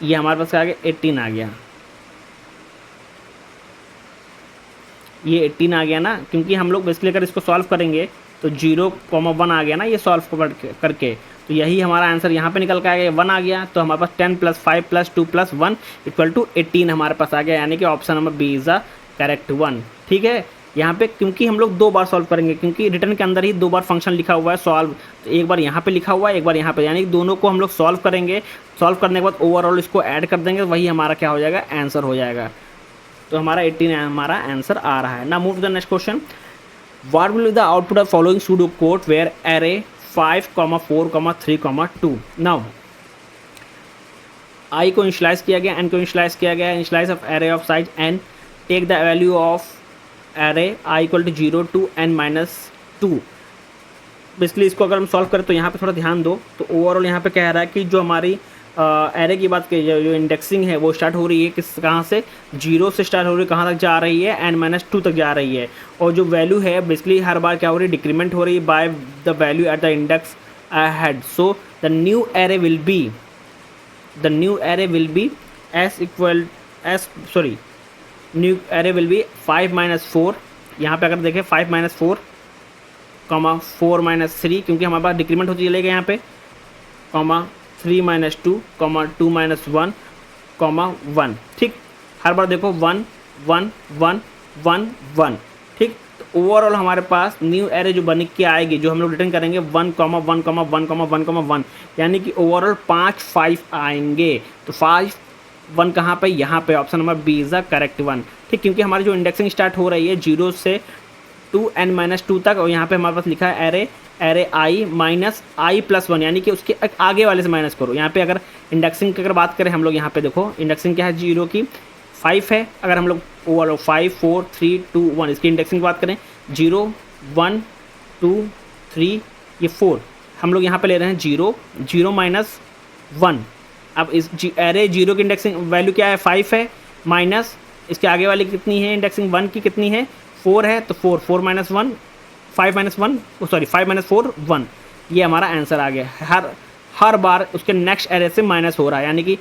ये हमारे पास क्या आ गया, 18 आ गया। ये 18 आ गया ना, क्योंकि हम लोग बेसिकली अगर इसको सॉल्व करेंगे तो 0,1 आ गया ना, ये सॉल्व करके तो यही हमारा आंसर यहाँ पे निकल के आ गया, 1 आ गया। तो हमारे पास 10 plus 5 plus 2 plus 1 equal to 18 हमारे पास आ गया, यानी कि option number B is the correct one. ठीक है, यहाँ पे क्योंकि हम लोग 2 बार सॉल्व करेंगे, क्योंकि रिटर्न के अंदर ही 2 बार फंक्शन लिखा हुआ है सॉल्व, तो एक बार यहाँ पे लिखा हुआ है, एक बार यहाँ पे, यानी कि दोनों को हम लोग सॉल्व करेंगे। सॉल्व करने के बाद ओवरऑल इसको ऐड कर देंगे, वही हमारा क्या हो जाएगा, आंसर हो जाएगा। तो हमारा 18 हमारा आंसर आ रहा है। ना move to the next question, what will be the output of following pseudo code where array 5, 4, 3, 2। Now I को इनिशियलाइज किया गया, एन को इनिशियलाइज किया गया, initialize of array of size N, take the value of array I equal to 0 to n-2। Basically इसको अगर हम solve करें तो यहाँ पे थोड़ा ध्यान दो, तो ओवरऑल यहाँ पे कह रहा है कि जो हमारी एरे की बात की जो इंडेक्सिंग है वो स्टार्ट हो रही है किस कहाँ से, 0 से स्टार्ट हो रही है, कहाँ तक जा रही है, n-2 तक जा रही है। और जो वैल्यू है बेसिकली हर बार क्या हो रही है, डिक्रीमेंट हो रही है by the value at the index ahead. So the new array will be new array will be 5 - 4। यहाँ पे अगर देखें 5 - 4, 4 - 3, क्योंकि हमारे पास डिक्रीमेंट होती चलेगा यहाँ पे, 3 - 2, 2 - 1, 1। ठीक, हर बार देखो 1 1 1 1 1। ठीक, तो ओवरऑल हमारे पास न्यू एरे जो बन के आएगी, जो हम लोग रिटर्न करेंगे 1 1 1 1 1, यानी कि ओवरऑल 5 आएंगे। तो 5 1 कहाँ पे, यहाँ पे option number B is the correct one. ठीक, क्योंकि हमारी जो इंडेक्सिंग स्टार्ट हो रही है 0 से 2 n-2 तक, और यहाँ पे हमारे पास लिखा है एरे आई माइनस आई प्लस 1, यानी कि उसके आगे वाले से माइनस करो। यहाँ पे अगर इंडेक्सिंग की अगर बात करें हम लोग, यहाँ पे देखो इंडेक्सिंग क्या है, 0 की 5 है। अगर हम लोग ओवरऑल 5 4 3 2 1 इसकी इंडेक्सिंग की बात करें, 0 1 2 3 ये 4, हम लोग यहाँ पे ले रहे हैं 0 0 - 1। अब इस एरे 0 की इंडेक्सिंग वैल्यू क्या है, 5 है, माइनस इसके आगे वाली कितनी है, इंडेक्सिंग 1 की कितनी है, 4 है, तो 4 4 - 1 5 - 1 सॉरी 5 - 4 1, ये हमारा आंसर आ गया। हर बार उसके नेक्स्ट एरे से माइनस हो रहा है, यानी कि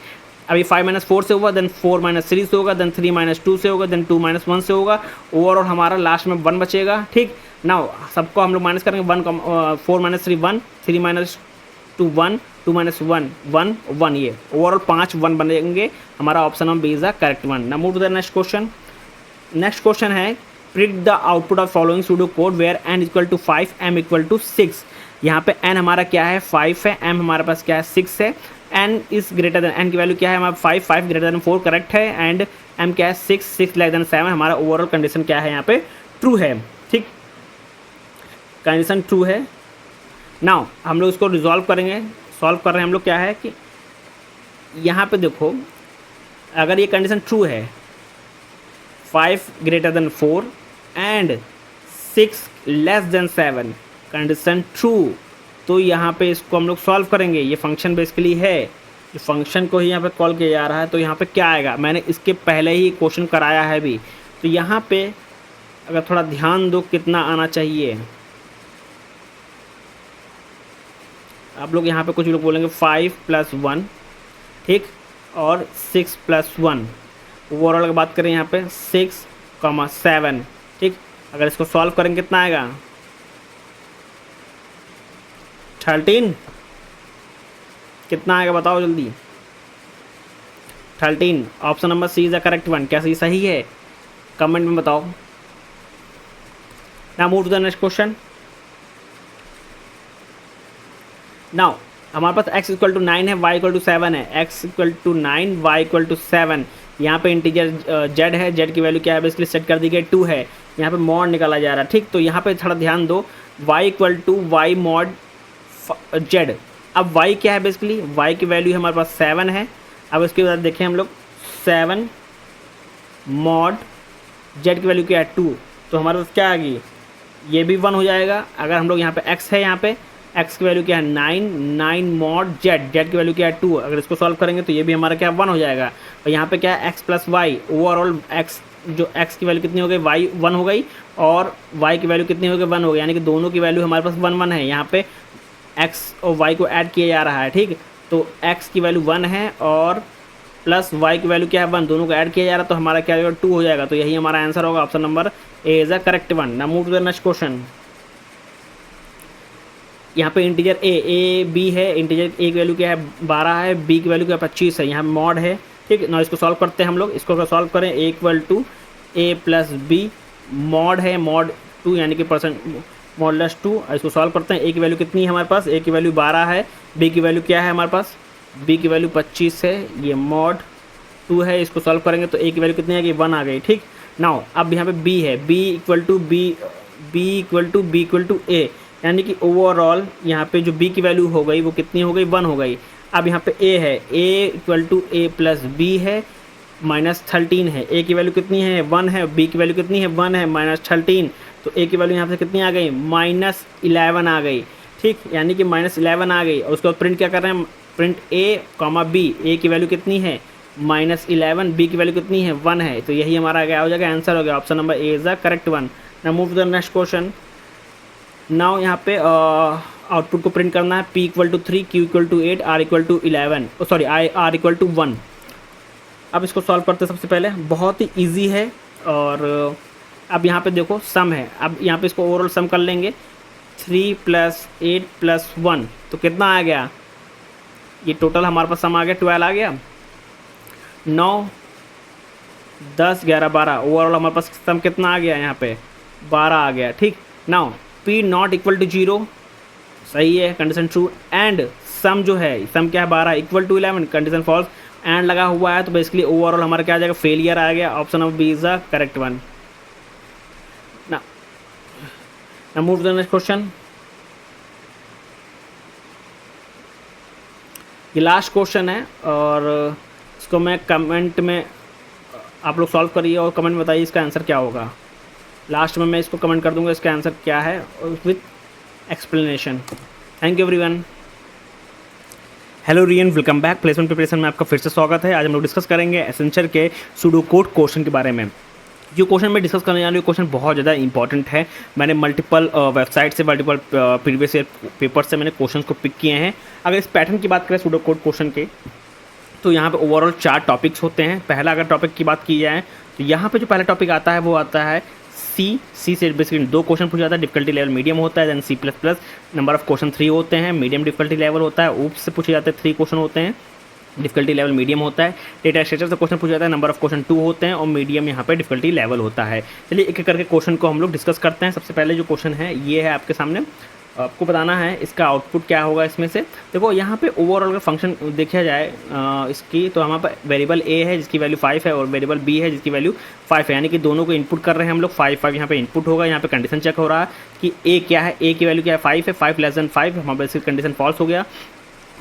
अभी 5 - 4 से होगा, देन 4 - 3 से होगा, देन 3 - 2 से होगा, देन 2 - 1 से होगा, ओवरऑल हमारा लास्ट में 1 बचेगा। ठीक, नाउ सबको हम लोग माइनस करेंगे, 4 - 3 1, 3 - 2 1, 2 - 1 1 1, ये ओवरऑल 5 1 बनेंगे। हमारा option number B is the correct one. Now move to the next question. Next question है, predict the output of following pseudo code where n = 5 m = 6। यहाँ पे n हमारा क्या है, 5 है, m हमारे पास क्या है, 6 है, n is greater than, n की वैल्यू क्या है हमारा 5 5 ग्रेटर देन 4 करेक्ट है, एंड m क्या है 6 6 लेस देन 7। हमारा ओवरऑल कंडीशन क्या है यहाँ पे, ट्रू है। ठीक, कंडीशन ट्रू है। नाउ हम लोग इसको रिजॉल्व करेंगे, सॉल्व कर रहे हैं हम लोग, क्या है कि यहाँ पे देखो अगर ये कंडीशन ट्रू है, 5 greater than 4 and 6 less than 7, condition true, तो यहाँ पे इसको हम लोग सॉल्व करेंगे। ये फंक्शन बेसिकली है, ये फंक्शन को ही यहाँ पे कॉल किया जा रहा है, तो यहाँ पे क्या आएगा, मैंने इसके पहले ही क्वेश्चन कराया है भी, तो यहाँ पे अगर थोड़ा ध्यान दो कितना आना चाहिए, आप लोग यहाँ पे कुछ लोग बोलेंगे 5 + 1, ठीक, और 6 + 1, ओवरऑल अगर बात करें यहाँ पे 6, 7। ठीक, अगर इसको सॉल्व करेंगे कितना आएगा, 13, कितना आएगा बताओ जल्दी, 13। Option number C is the correct one. क्या सही है, कमेंट में बताओ। Now move to the next question. Now हमारे पास x = 9 है, y = 7 है, x = 9 y = 7। यहाँ पे इंटीजर z है, z की वैल्यू क्या है बेसिकली सेट कर दी गई 2 है, यहाँ पे मॉड निकाला जा रहा है। ठीक, तो यहाँ पे थोड़ा ध्यान दो, y = y mod z। अब y क्या है बेसिकली, y की वैल्यू हमारे पास 7 है। अब इसके बाद देखें हम लोग 7 mod z की वैल्यू क्या है 2, तो हमारे पास क्या आ गई, ये भी 1 हो जाएगा। अगर हम लोग यहाँ पे x है, यहाँ पे x की वैल्यू क्या है 9 mod z की वैल्यू क्या है 2, अगर इसको सॉल्व करेंगे तो ये भी हमारा क्या 1 हो जाएगा। और यहाँ पे क्या है x + y, ओवरऑल x जो x की वैल्यू कितनी हो गई, y 1 हो गई, और y की वैल्यू कितनी हो गई 1 हो गई, यानी कि दोनों की वैल्यू हमारे पास 1 1 है। यहाँ पे x और y को ऐड किया जा रहा है। ठीक, तो x की वैल्यू 1 है और प्लस y की वैल्यू क्या है 1, दोनों को ऐड किया जा रहा है, तो हमारा क्या होगा 2 हो जाएगा। तो यही हमारा आंसर होगा, option number A is the correct one. Now move to the next question. यहाँ पे इंटीजर ए बी है, इंटीजर ए की वैल्यू क्या है 12 है, बी की वैल्यू क्या है 25 है, यहाँ मॉड है। ठीक, ना इसको सॉल्व करते हैं हम लोग, इसको अगर सॉल्व करें a = a + b, मॉड है मॉड 2 यानी कि % मॉडलेस 2। इसको सॉल्व करते हैं, a की वैल्यू कितनी है हमारे पास, a की वैल्यू 12 है, b की वैल्यू क्या है हमारे पास, b की वैल्यू 25 है, ये मॉड 2 2 है, इसको सॉल्व करेंगे तो a की वैल्यू कितनी आ गई, 1 आ गई। ठीक, नाउ अब यहाँ पे b है, b इक्वल टू a, यानी कि ओवरऑल यहाँ पे जो b की वैल्यू हो गई वो कितनी हो गई, 1 हो गई। अब यहाँ पे a है, a equal to a plus b है, -13 है। a की वैल्यू कितनी है, 1 है, b की वैल्यू कितनी है, 1 है, -13, तो a की वैल्यू यहाँ से कितनी आ गई, -11 आ गई। ठीक, यानी कि -11 आ गई। और उसके बाद प्रिंट क्या कर रहे हैं, प्रिंट a, b, a की वैल्यू कितनी है, -11, b की वैल्यू कितनी है, 1 है। तो यही हमारा क्या हो जाएगा, आंसर हो गया, option number A is the correct one. Now move to the next question. Now यहाँ पे आउटपुट को प्रिंट करना है, p equal to 3, q equal to 8, r equal to 11, sorry r equal to 1। अब इसको सॉल्व करते हैं। सबसे पहले बहुत ही इजी है, और अब यहाँ पे देखो सम है। अब यहाँ पे इसको ओवरऑल सम कर लेंगे, 3 + 8 + 1, तो कितना आ गया, ये टोटल हमारे पास सम आ गया, 12 आ गया। 9, 10, 11, 12, ओवरऑल हमारे पास सम कितना आ गया, यहाँ पे 12 आ गया। ठीक, now p not equal to 0, सही है, कंडीशन ट्रू। एंड सम जो है, सम क्या है, 12 equal to 11, condition false. And लगा हुआ है, तो बेसिकली ओवरऑल हमारा क्या आ जाएगा, फेलियर आ गया। Option number B is the correct one. Now move to the next question. ये लास्ट क्वेश्चन है, और इसको मैं कमेंट में, आप लोग सॉल्व करिए और कमेंट में बताइए इसका आंसर क्या होगा। लास्ट में मैं इसको कमेंट कर दूंगा इसका आंसर क्या है, with explanation. Thank you everyone. Hello Riyan, welcome back. Placement preparation में आपका फिर से स्वागत है। आज हम लोग डिस्कस करेंगे एसेंशियल के सूडो कोड क्वेश्चन के बारे में। जो क्वेश्चन मैं डिस्कस करने वाली हूँ, क्वेश्चन बहुत ज़्यादा इंपॉर्टेंट है। मैंने मल्टीपल वेबसाइट से, मल्टीपल प्रीवियस ईयर पेपर से मैंने क्वेश्चन को पिक किए हैं। अगर इस पैटर्न की बात करें सूडो कोड क्वेश्चन के, तो यहाँ पे ओवरऑल 4 टॉपिक्स होते हैं। पहला अगर टॉपिक की बात की जाए, तो यहाँ पे जो पहला टॉपिक आता है वो आता है सी से बेसिकली 2 क्वेश्चन पूछा जाता है। डिफिकल्टी लेवल मीडियम होता है, then C++, number of question 3 होते हैं, मीडियम डिफिकल्टी लेवल होता है। ऊप्स से पूछे जाते हैं 3 क्वेश्चन होते हैं, डिफिकल्टी लेवल मीडियम होता है। डेटा स्ट्रक्चर से क्वेश्चन पूछा जाता है, नंबर ऑफ क्वेश्चन 2 होते हैं, और मीडियम यहाँ पे डिफिकल्टी लेवल होता है। चलिए एक एक करके क्वेश्चन को हम लोग डिस्कस करते हैं। सबसे पहले जो क्वेश्चन है ये है आपके सामने, आपको बताना है इसका आउटपुट क्या होगा इसमें से। देखो यहाँ पे ओवरऑल का फंक्शन देखा जाए इसकी, तो हमारे पास वेरिएबल a है जिसकी वैल्यू 5 है, और वेरिएबल b है जिसकी वैल्यू 5 है, यानी कि दोनों को इनपुट कर रहे हैं हम लोग। 5 यहाँ पे इनपुट होगा। यहाँ पे कंडीशन चेक हो रहा है कि a क्या है, a की वैल्यू क्या है, 5 है, 5 < 5, हमारे पास इसकी कंडीशन फॉल्स हो गया,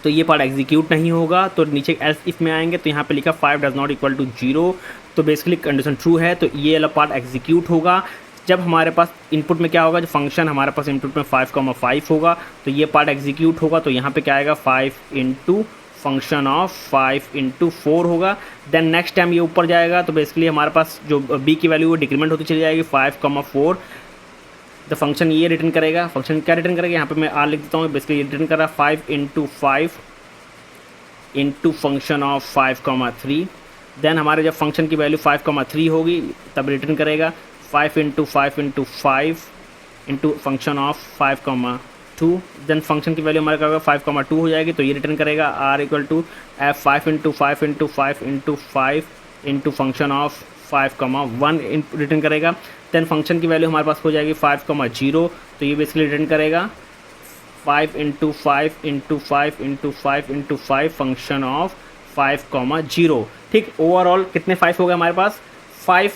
तो ये पार्ट एग्जीक्यूट नहीं होगा। तो नीचे एल्स इफ में आएंगे, तो यहाँ पे लिखा 5 डज नॉट इक्वल टू 0, तो बेसिकली कंडीशन ट्रू है, तो ये वाला पार्ट एग्जीक्यूट होगा। जब हमारे पास इनपुट में क्या होगा, जो फंक्शन हमारे पास इनपुट में 5,5 होगा, तो ये पार्ट एग्जीक्यूट होगा। तो यहाँ पे क्या आएगा, 5 इंटू फंक्शन ऑफ 5 इंटू 4 होगा। देन नेक्स्ट टाइम ये ऊपर जाएगा, तो बेसिकली हमारे पास जो b की वैल्यू वो डिक्रीमेंट होती चली जाएगी, 5,4। द फंक्शन ये रिटर्न करेगा। फंक्शन क्या रिटर्न करेगा, यहाँ पे मैं r लिख देता हूँ, बेसिकली ये रिटर्न कर रहा है 5 into 5 into function of 5,3। Then हमारे जब फंक्शन की वैल्यू 5,3 होगी तब रिटर्न करेगा 5 into 5 into 5 into function of 5,2। Then function की वैल्यू हमारे क्या होगा, 5,2 हो जाएगी, तो ये रिटर्न करेगा r equal to 5 into 5 into 5 into 5 into function of 5,1 return करेगा। देन फंक्शन की वैल्यू हमारे पास हो जाएगी 5,0, तो ये बेसिकली रिटर्न करेगा 5 into 5 into 5 into 5 into 5 function of 5,0। ठीक, ओवरऑल कितने 5 हो गए हमारे पास, 5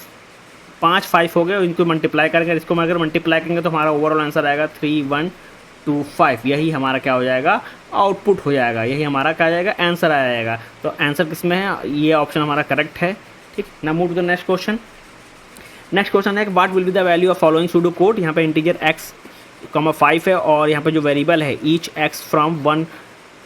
5 हो गए। इनको मल्टीप्लाई करेंगे, इसको अगर मल्टीप्लाई करेंगे तो हमारा ओवरऑल आंसर आएगा 3125। यही हमारा क्या हो जाएगा, आउटपुट हो जाएगा, यही हमारा क्या आ जाएगा, आंसर आ जाएगा। तो आंसर किस में है, ये ऑप्शन हमारा करेक्ट है। ठीक, ना move to the next question. Next question है, what will be the value of following pseudo code. यहाँ पे इंटीजर x, 5 है, और यहाँ पे जो वेरिएबल है ईच x फ्रॉम 1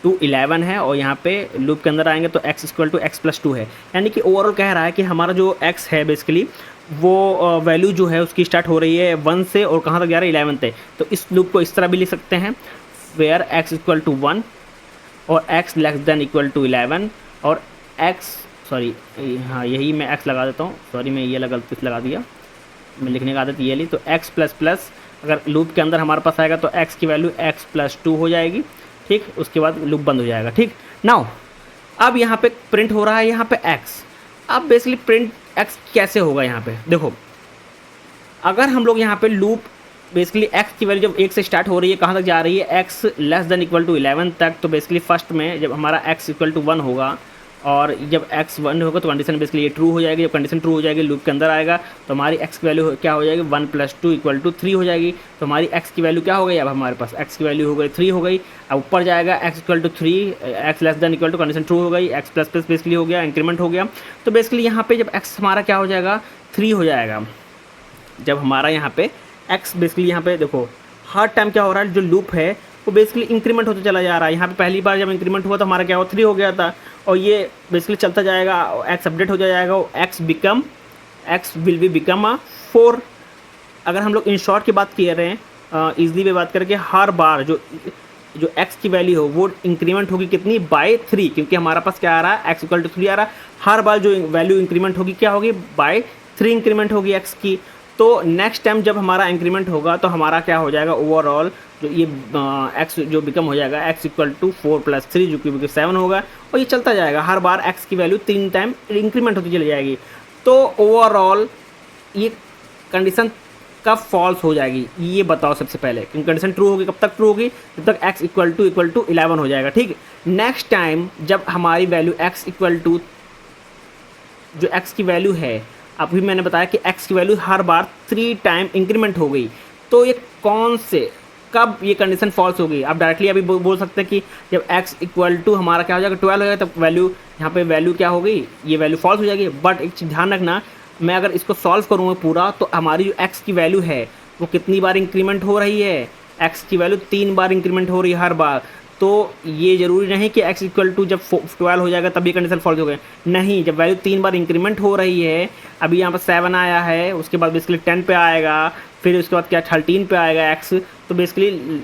to 11 है, और यहाँ पे लूप के अंदर आएंगे तो x इक्वल टू x+2 है। यानी कि ओवरऑल कह रहा है कि हमारा जो x है बेसिकली वो वैल्यू जो है उसकी स्टार्ट हो रही है 1 से, और कहाँ तक जा रहा है, 11 तक। तो इस लूप को इस तरह भी लिख सकते हैं, वेयर x इक्वल टू 1 और x less than equal to 11, और x, सॉरी हाँ यही मैं x लगा देता हूँ, सॉरी मैं ये गलती लगा दिया, मैं लिखने का आदत ये ली। तो x प्लस प्लस अगर लूप के अंदर हमारे पास आएगा तो x की वैल्यू x+2 हो जाएगी। ठीक, उसके बाद लूप बंद हो जाएगा। ठीक, नाउ अब यहाँ पे प्रिंट हो रहा है यहाँ पे x। अब बेसिकली प्रिंट x कैसे होगा, यहाँ पे देखो, अगर हम लोग यहाँ पे लूप बेसिकली x की वैल्यू जब 1 से स्टार्ट हो रही है, कहाँ तक जा रही है, x less than equal to 11 तक, तो बेसिकली फर्स्ट में जब हमारा x इक्वल टू 1 होगा और जब x 1 होगा तो कंडीशन बेसिकली ये ट्रू हो जाएगी। जब कंडीशन ट्रू हो जाएगी लूप के अंदर आएगा तो हमारी x की वैल्यू क्या हो जाएगी 1 + 2 = 3 हो जाएगी। तो हमारी x की वैल्यू क्या हो गई, अब हमारे पास x की वैल्यू हो गई 3 हो गई। अब ऊपर जाएगा x = 3, x <= कंडीशन ट्रू हो गई, x ++ बेसिकली हो गया, इंक्रीमेंट हो गया। तो बेसिकली यहाँ पे जब x हमारा क्या हो जाएगा 3 हो जाएगा। जब हमारा यहाँ पे x बेसिकली यहाँ पे देखो हर टाइम क्या हो रहा है, जो लूप है वो बेसिकली इंक्रीमेंट होते चला जा रहा है। यहाँ पे पहली बार जब इंक्रीमेंट हुआ तो हमारा क्या हुआ 3 हो गया था, और ये बेसिकली चलता जाएगा, x अपडेट हो जाएगा, x will be become a 4। अगर हम लोग इन शॉर्ट की बात कर रहे हैं ईजिली पे बात करके, हर बार जो x की वैल्यू हो वो इंक्रीमेंट होगी कितनी बाय 3, क्योंकि हमारा पास क्या आ रहा है x = 3 आ रहा है। हर बार जो वैल्यू इंक्रीमेंट होगी क्या होगी बाय 3 इंक्रीमेंट होगी x की। तो नेक्स्ट टाइम जब हमारा इंक्रीमेंट होगा तो हमारा क्या हो जाएगा ओवरऑल जो ये x जो बिकम हो जाएगा x = 4 + 3 जो कि 7 होगा, और ये चलता जाएगा। हर बार x की वैल्यू 3 टाइम इंक्रीमेंट होती चली जाएगी। तो ओवरऑल ये कंडीशन कब फॉल्स हो जाएगी ये बताओ सबसे पहले, क्योंकि कंडीशन ट्रू होगी, कब तक ट्रू होगी जब तक x = 11 हो जाएगा। ठीक, नेक्स्ट टाइम जब हमारी वैल्यू जो x की वैल्यू है, अभी मैंने बताया कि x की वैल्यू हर बार 3 टाइम इंक्रीमेंट हो गई, तो ये कौन से कब ये कंडीशन फॉल्स होगी। आप डायरेक्टली अभी बोल सकते हैं कि जब x = हमारा क्या हो जाएगा 12 हो जाएगा, तब वैल्यू यहाँ पे वैल्यू क्या हो गई, ये वैल्यू फॉल्स हो जाएगी। बट एक चीज़ ध्यान रखना, मैं अगर इसको सॉल्व करूँगा पूरा तो हमारी जो x की वैल्यू है वो कितनी बार इंक्रीमेंट हो रही है, x की वैल्यू 3 बार इंक्रीमेंट हो रही है हर बार। तो ये ज़रूरी नहीं कि x = जब 12 हो जाएगा तभी कंडीशन फॉल्स हो गए, नहीं, जब वैल्यू 3 बार इंक्रीमेंट हो रही है, अभी यहाँ पर 7 आया है, उसके बाद बेसिकली 10 पे आएगा, फिर उसके बाद क्या 13 पे आएगा x, तो बेसिकली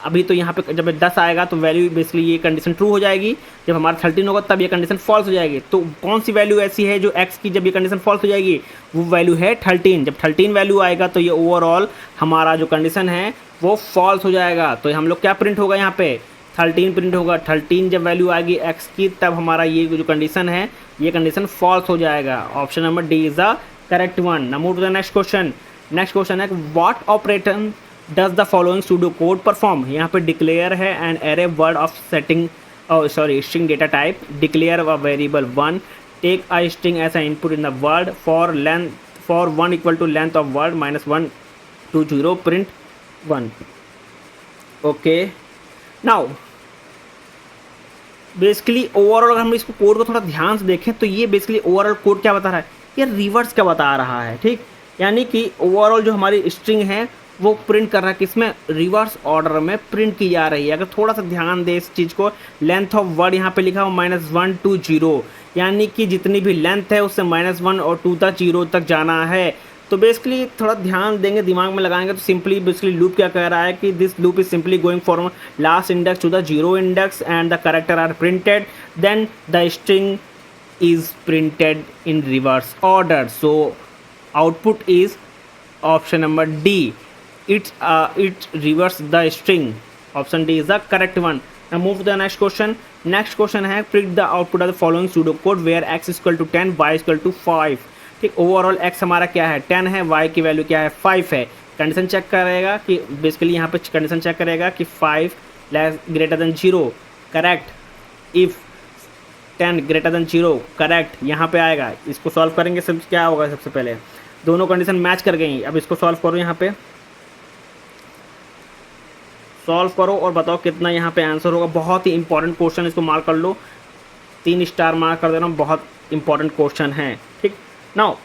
अभी तो यहाँ पे जब 10 आएगा तो वैल्यू बेसिकली ये कंडीशन ट्रू हो जाएगी। जब हमारा 13 होगा तब ये कंडीशन फॉल्स हो जाएगी। तो कौन सी वैल्यू ऐसी है जो x की जब ये कंडीशन फॉल्स हो जाएगी, वो वैल्यू है 13। जब 13 वैल्यू आएगा तो ये ओवरऑल हमारा जो कंडीशन है वो फॉल्स हो जाएगा। तो हम लोग क्या प्रिंट होगा, यहाँ पे 13 प्रिंट होगा। 13 जब वैल्यू आएगी x की तब हमारा ये जो कंडीशन है ये कंडीशन फॉल्स हो जाएगा। Option number D is the correct one. Now move to the next question. Next question है what operator does the following pseudo code perform. यहाँ पे डिक्लेयर है and array word of setting string data type, declare a variable 1, take a string as a input in the word, for 1 = length of word -1 to 0 print 1। Okay, now basically overall अगर हम इसको code को थोड़ा ध्यान से देखें तो ये बेसिकली ओवरऑल कोड क्या बता रहा है, ये रिवर्स क्या बता रहा है। ठीक, यानी कि ओवरऑल जो हमारी स्ट्रिंग है वो प्रिंट कर रहा है किसमें, रिवर्स ऑर्डर में प्रिंट की जा रही है। अगर थोड़ा सा ध्यान दे इस चीज़ को, लेंथ ऑफ वर्ड यहाँ पे लिखा हुआ -1 to 0, यानी कि जितनी भी लेंथ है उससे -1 और 2 तक 0 तक जाना है। तो बेसिकली थोड़ा ध्यान देंगे, दिमाग में लगाएंगे तो सिंपली बेसिकली लूप क्या कह रहा है कि this loop is simply going from last index to the 0 index and the character are printed, then the string is printed in reverse order. So output is option number D, it reverse the string. Option D is the correct one. Now move to the next question. Next question है print the output of the following pseudo code where x = 10, y = 5। ठीक, overall x हमारा क्या है 10 है, y की value क्या है 5 है। कंडीशन चेक करेगा कि बेसिकली यहाँ पे कंडीशन चेक करेगा कि 5 > 0 करेक्ट, इफ 10 > 0 करेक्ट, यहाँ पे आएगा। इसको सॉल्व करेंगे, सब क्या होगा, सबसे पहले दोनों कंडीशन मैच कर गई। अब इसको सॉल्व करो, यहाँ पे सॉल्व करो और बताओ कितना यहाँ पे आंसर होगा। बहुत ही इंपॉर्टेंट क्वेश्चन, इसको मार्क कर लो, 3 स्टार मार्क कर दे रहा हूँ, बहुत इंपॉर्टेंट क्वेश्चन है। ठीक, नाउ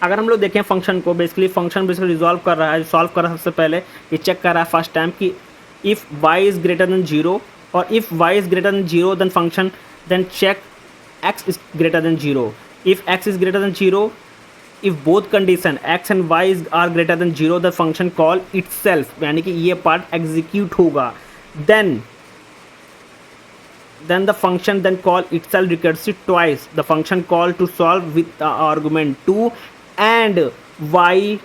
अगर हम लोग देखें फंक्शन को, बेसिकली फंक्शन बेसिकली रिजॉल्व कर रहा है, सॉल्व कर रहा है, सबसे पहले ये चेक कर रहा है फर्स्ट टाइम कि if y is greater than 0 और if y is greater than 0 then function then check x is greater than 0। If x is greater than 0, if both condition x and y are greater than 0 the function call itself, यानी कि ये part execute होगा, then the function then call itself recursive twice, the function call to solve with the argument 2 and y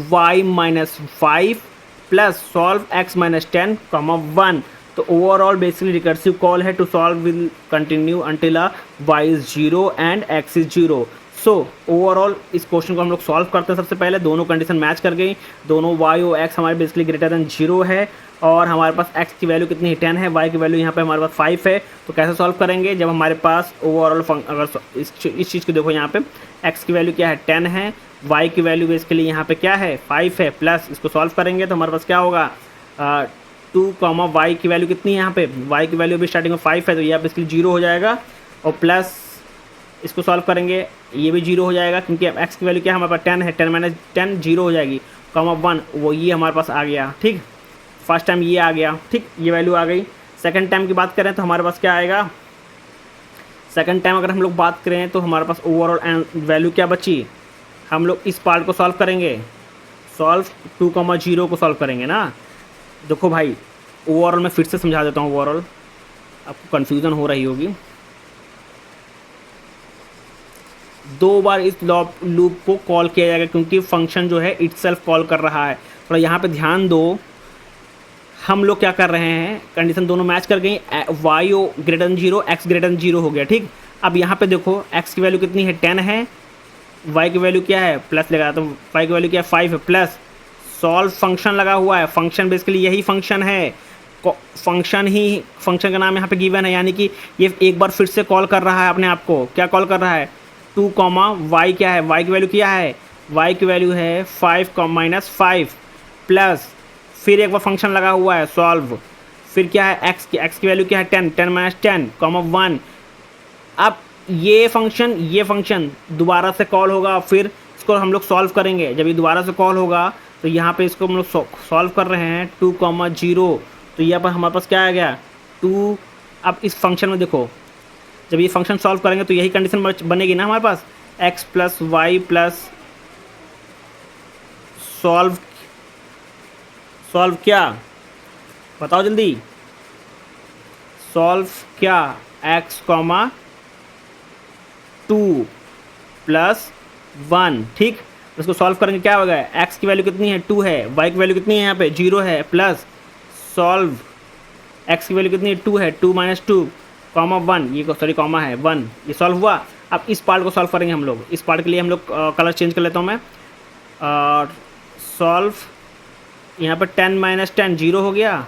-5 plus solve x -10, 1। तो overall basically recursive call है to solve will continue until y is 0 and x is 0। So overall इस question को हम लोग solve करते हैं। सबसे पहले दोनों कंडीशन मैच कर गई, दोनों वाई और एक्स हमारे बेसिकली ग्रेटर देन 0 है, और हमारे पास एक्स की वैल्यू कितनी है 10 है, वाई की वैल्यू यहाँ पे हमारे पास 5 है। तो कैसे सॉल्व करेंगे, जब हमारे पास ओवरऑल अगर इस चीज़ को देखो, यहाँ पे एक्स की वैल्यू क्या है 10 है, वाई की वैल्यू बेसिकली यहाँ पे क्या है 5 है, प्लस इसको सॉल्व करेंगे तो हमारे पास क्या होगा 2 कॉमा वाई की वैल्यू कितनी है, यहाँ पे वाई की वैल्यू भी स्टार्टिंग में 5 है, तो ये बेसिकली 0 हो जाएगा, और प्लस इसको सॉल्व करेंगे ये भी 0 हो जाएगा, क्योंकि अब एक्स की वैल्यू क्या है हमारे पास 10 है, 10 माइनस 10 0 हो जाएगी, कॉमा 1 वो ये हमारे पास आ गया। ठीक, फर्स्ट टाइम ये आ गया, ठीक ये वैल्यू आ गई। सेकंड टाइम की बात करें तो हमारे पास क्या आएगा, सेकंड टाइम अगर हम लोग बात करें तो हमारे पास ओवरऑल वैल्यू क्या बची, हम लोग इस पार्ट को सॉल्व करेंगे, सॉल्व 2,0 को सॉल्व करेंगे ना। देखो भाई ओवरऑल मैं फिर से समझा देता हूँ, ओवरऑल आपको कन्फ्यूज़न हो रही होगी। 2 बार इस लूप को कॉल किया जाएगा, क्योंकि फंक्शन जो है इटसेल्फ कॉल कर रहा है। थोड़ा यहाँ पे ध्यान दो, हम लोग क्या कर रहे हैं, कंडीशन दोनों मैच कर गई, Y greater than 0 X greater than 0 हो गया। ठीक, अब यहाँ पे देखो एक्स की वैल्यू कितनी है 10 है, वाई की वैल्यू क्या है प्लस लगा, तो वाई की वैल्यू क्या है 5 है, प्लस सॉल्व फंक्शन लगा हुआ है, फंक्शन बेसिकली यही फंक्शन है, फंक्शन का नाम यहाँ पे गिवन है, यानी कि ये एक बार फिर से कॉल कर रहा है अपने आप को, क्या कॉल कर रहा है 2 कॉमा वाई क्या है, वाई की वैल्यू क्या है, वाई की वैल्यू है 5 माइनस 5, प्लस फिर एक बार फंक्शन लगा हुआ है सॉल्व, फिर क्या है एक्स की वैल्यू क्या है 10, 10 माइनस 10 कॉमा 1। अब ये फंक्शन दोबारा से कॉल होगा, फिर इसको हम लोग सॉल्व करेंगे। जब ये दोबारा से कॉल होगा तो यहाँ पे इसको हम लोग सॉल्व कर रहे हैं 2,0, तो यहाँ पर हमारे पास क्या आ गया 2। अब इस फंक्शन में देखो, जब ये फंक्शन सॉल्व करेंगे तो यही कंडीशन बनेगी ना हमारे पास, X plus Y plus solve क्या बताओ जल्दी, सॉल्व क्या एक्स कॉमा 2 प्लस 1। ठीक, इसको सॉल्व करेंगे क्या होगा, एक्स की वैल्यू कितनी है 2 है, वाई की वैल्यू कितनी है यहाँ पे 0 है, प्लस सॉल्व एक्स की वैल्यू कितनी है 2 है, 2 माइनस 2 कॉमा 1, ये सॉरी कॉमा है 1, ये सॉल्व हुआ। अब इस पार्ट को सॉल्व करेंगे हम लोग, इस पार्ट के लिए हम लोग कलर चेंज कर लेता हूँ मैं, और सॉल्व यहाँ पर 10 माइनस 10 0 हो गया,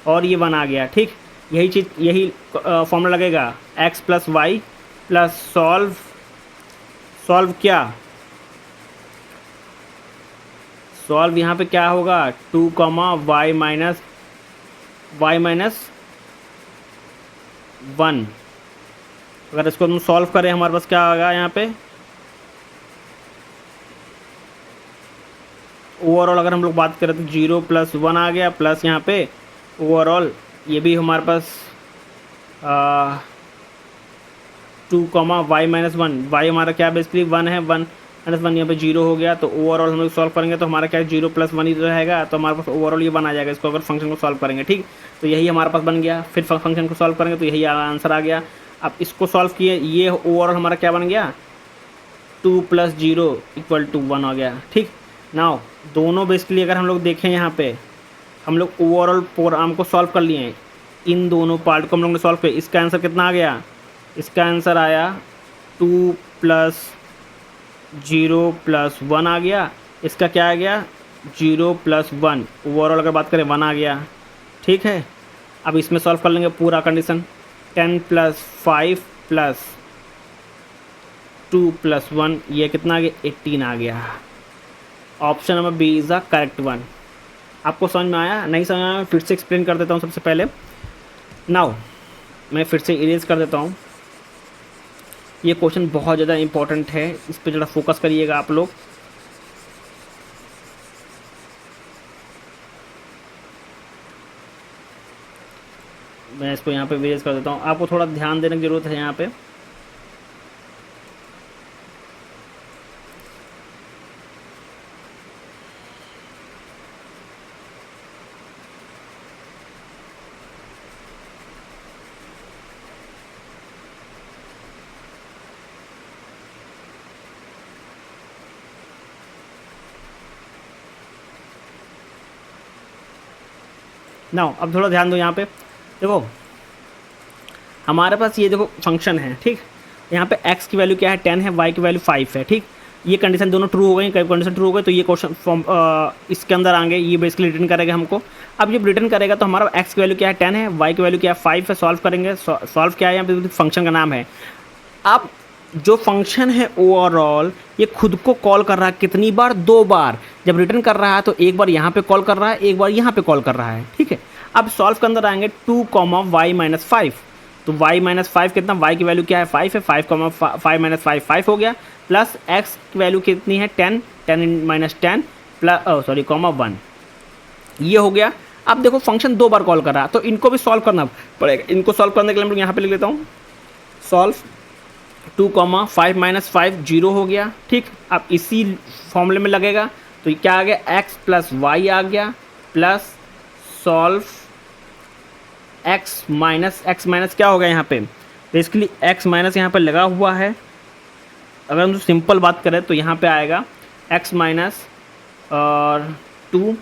और ये 1 आ गया। ठीक, यही चीज़ यही फॉर्मूला लगेगा, X plus Y plus solve क्या, सॉल्व यहाँ पे क्या होगा 2 कॉमा वाई माइनस 1। अगर इसको हम सॉल्व करें हमारे पास क्या आएगा, यहाँ पे ओवरऑल अगर हम लोग बात करें तो 0 प्लस 1 आ गया, प्लस यहाँ पे ओवरऑल ये भी हमारे पास 2 कॉमा वाई माइनस 1, वाई हमारा क्या बेसिकली 1 है, 1 माइनस 1 यहाँ पे 0 हो गया। तो ओवरऑल हम लोग सॉल्व करेंगे तो हमारा क्या 0 प्लस 1 ही रहेगा, तो हमारे पास ओवरऑल ये 1 आ जाएगा, इसको अगर फंक्शन को सॉल्व करेंगे। ठीक, तो यही हमारे पास बन गया, फिर फंक्शन को सॉल्व करेंगे तो यही आंसर आ गया। अब इसको सॉल्व किए, ये ओवरऑल हमारा क्या बन गया 2 प्लस 0 इक्वल टू 1 हो गया। ठीक, नाउ दोनों बेसिकली अगर हम लोग देखें, यहाँ पे हम लोग ओवरऑल प्रोग्राम को सॉल्व कर लिए, इन दोनों पार्ट को हम लोग ने सॉल्व किया, इसका आंसर कितना आ गया, इसका आंसर आया 2 प्लस 0 प्लस 1 आ गया, इसका क्या आ गया 0 प्लस 1, ओवरऑल अगर बात करें 1 आ गया। ठीक है, अब इसमें सॉल्व कर लेंगे पूरा कंडीशन, 10 प्लस 5 प्लस 2 प्लस 1, ये कितना आ गया 18 आ गया। Option number B is the correct one. आपको समझ में आया, नहीं समझ में आया, फिर से एक्सप्लेन कर देता हूँ। सबसे पहले नाउ मैं फिर से इरेज कर देता हूँ, ये क्वेश्चन बहुत ज़्यादा इंपॉर्टेंट है, इस पर ज़रा फोकस करिएगा आप लोग। मैं इसको यहाँ पे इरेज कर देता हूँ, आपको थोड़ा ध्यान देने की ज़रूरत है यहाँ पे। नाउ अब थोड़ा ध्यान दो यहाँ पे, देखो हमारे पास ये देखो फंक्शन है। ठीक, यहाँ पे x की वैल्यू क्या है 10 है, y की वैल्यू 5 है। ठीक, ये कंडीशन दोनों ट्रू हो गई, कंडीशन ट्रू हो गई तो ये क्वेश्चन फॉर्म इसके अंदर आएंगे, ये बेसिकली रिटर्न करेगा हमको। अब जब रिटर्न करेगा तो हमारा x की वैल्यू क्या है 10 है, y की वैल्यू क्या है 5 है, सॉल्व करेंगे। सॉल्व क्या है, यहाँ पे फंक्शन का नाम है। अब जो फंक्शन है ओवरऑल ये खुद को कॉल कर रहा है कितनी बार, 2 बार। जब रिटर्न कर रहा है तो एक बार यहाँ पे कॉल कर रहा है, एक बार यहाँ पे कॉल कर रहा है। ठीक है, अब सॉल्व के अंदर आएंगे 2, y माइनस 5, तो y माइनस 5 कितना, y की वैल्यू क्या है 5 है, 5 माइनस 5 हो गया, प्लस x की वैल्यू कितनी है 10 माइनस 10 प्लस 1, ये हो गया। अब देखो फंक्शन 2 बार कॉल कर रहा है तो इनको भी सॉल्व करना पड़ेगा। इनको सॉल्व करने के लिए मैं यहाँ पे लिख लेता हूँ, सॉल्व 2, 5 माइनस 5 0 हो गया। ठीक, अब इसी फॉर्मूले में लगेगा तो ये क्या आ गया, x प्लस वाई आ गया, प्लस सॉल्व x माइनस क्या हो गया यहाँ पे, बेसिकली x माइनस यहाँ पे लगा हुआ है। अगर हम सिंपल बात करें तो यहाँ पे आएगा x माइनस और 2,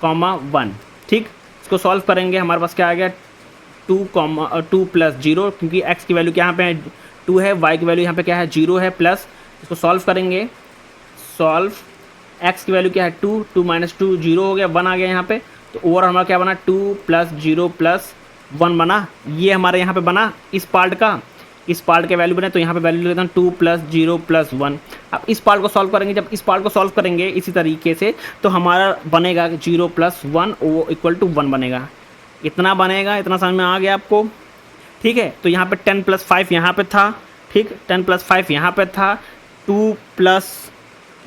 1। ठीक, इसको सॉल्व करेंगे, हमारे पास क्या आ गया 2 प्लस 0, क्योंकि x की वैल्यू क्या यहाँ पे 2 है, y की वैल्यू यहाँ पे क्या है 0 है, प्लस इसको सॉल्व करेंगे, सॉल्व x की वैल्यू क्या है 2 माइनस 2 0 हो गया, 1 आ गया यहाँ पे। तो ओवर हमारा क्या बना 2 प्लस 0 प्लस 1 बना, ये हमारे यहाँ पे बना इस पार्ट का, इस पार्ट के वैल्यू बने तो यहाँ पे वैल्यू लेता हूँ 2 प्लस 0 प्लस 1। अब इस पार्ट को सॉल्व करेंगे, जब इस पार्ट को सॉल्व करेंगे इसी तरीके से तो हमारा बनेगा 0 प्लस 1 वो इक्वल टू 1 बनेगा। इतना बनेगा, इतना समझ में आ गया आपको। ठीक है, तो यहाँ पे 10 प्लस 5 यहाँ पे था। ठीक, 10 प्लस 5 यहाँ पे था, 2 प्लस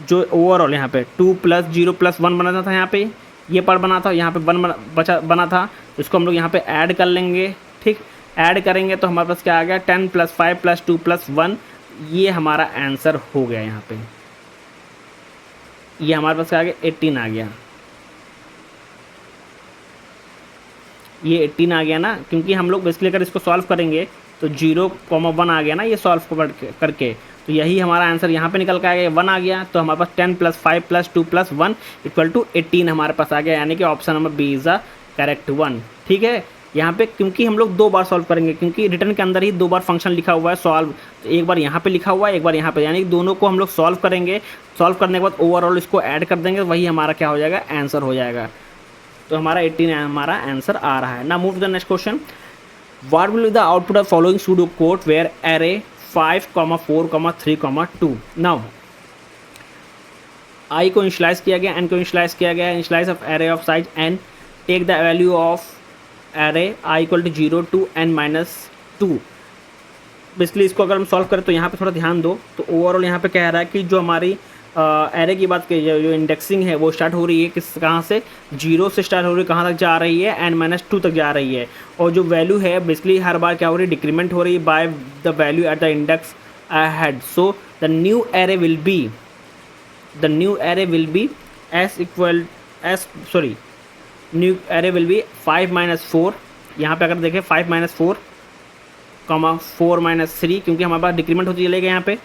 जो ओवरऑल यहाँ पे 2 प्लस 0 प्लस 1 बना था, यहाँ पे ये पार्ट बना था, यहाँ पे 1 बना था, इसको हम लोग यहाँ पे ऐड कर लेंगे। ठीक, ऐड करेंगे तो हमारे पास क्या आ गया 10 प्लस 5 प्लस 2 प्लस 1, ये हमारा आंसर हो गया। यहाँ पे ये हमारे पास क्या आ गया 18 आ गया, ये 18 आ गया ना, क्योंकि हम लोग बेसिकली अगर इसको सॉल्व करेंगे तो 0, 1 आ गया ना ये सॉल्व करके, तो यही हमारा आंसर यहाँ पे निकल के आ गया, 1 आ गया। तो हमारे पास 10 plus 5 plus 2 plus 1 equal to 18 हमारे पास आ गया, यानी कि option number B is the correct one. ठीक है, यहाँ पे क्योंकि हम लोग 2 बार सॉल्व करेंगे, क्योंकि रिटर्न के अंदर ही 2 बार फंक्शन लिखा हुआ है सॉल्व, तो एक बार यहाँ पे लिखा हुआ है, एक बार यहाँ पे, यानी कि दोनों को हम लोग सॉल्व करेंगे। सॉल्व करने के बाद ओवरऑल इसको ऐड कर देंगे, वही हमारा क्या हो जाएगा आंसर हो जाएगा। तो हमारा 18 हमारा आंसर आ रहा है ना। Move to the next question, what will be the output of following pseudo code where array 5, 4, 3, 2। Now I को इनिशियलाइज किया गया, एन को इनिशियलाइज किया गया, initialize of array of size N, take the value of array I equal to 0 to n-2। Basically इसको अगर हम solve करें तो यहाँ पे थोड़ा ध्यान दो, तो ओवरऑल यहाँ पे कह रहा है कि जो हमारी एरे की बात की जो इंडेक्सिंग है वो स्टार्ट हो रही है कहाँ से, 0 से स्टार्ट हो रही है, कहाँ तक जा रही है n-2 तक जा रही है। और जो वैल्यू है बेसिकली हर बार क्या हो रही है, डिक्रीमेंट हो रही है by the value at the index ahead. So the new array will be new array will be 5 - 4। यहाँ पे अगर देखें 5 - 4, 4 - 3, क्योंकि हमारे पास डिक्रीमेंट होती चलेगा यहाँ पे,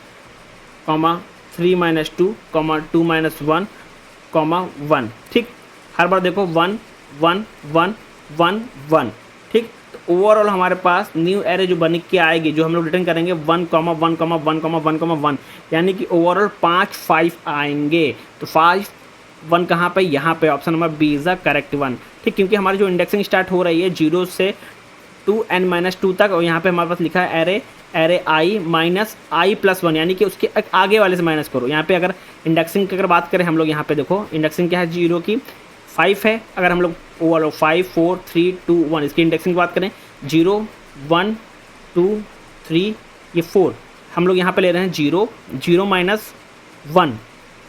3 - 2, 2 - 1, 1। ठीक, हर बार देखो 1 1 1 1 1। ठीक, तो ओवरऑल हमारे पास न्यू एरे जो बन के आएगी, जो हम लोग रिटर्न करेंगे 1, 1, 1, 1, यानी कि ओवरऑल 5 आएंगे। तो 5 1 कहाँ पे, यहाँ पे option number B is the correct one. ठीक, क्योंकि हमारी जो इंडेक्सिंग स्टार्ट हो रही है 0 से 2n-2 तक, और यहाँ पे हमारे पास लिखा है एरे आई माइनस आई प्लस 1, यानी कि उसके आगे वाले से माइनस करो। यहाँ पे अगर इंडेक्सिंग की अगर बात करें हम लोग, यहाँ पे देखो इंडेक्सिंग क्या है 0 की 5 है। अगर हम लोग ओवरऑल 5 4 3 2 1 इसकी इंडेक्सिंग की बात करें 0 1 2 3 ये 4, हम लोग यहाँ पे ले रहे हैं 0 0 - 1।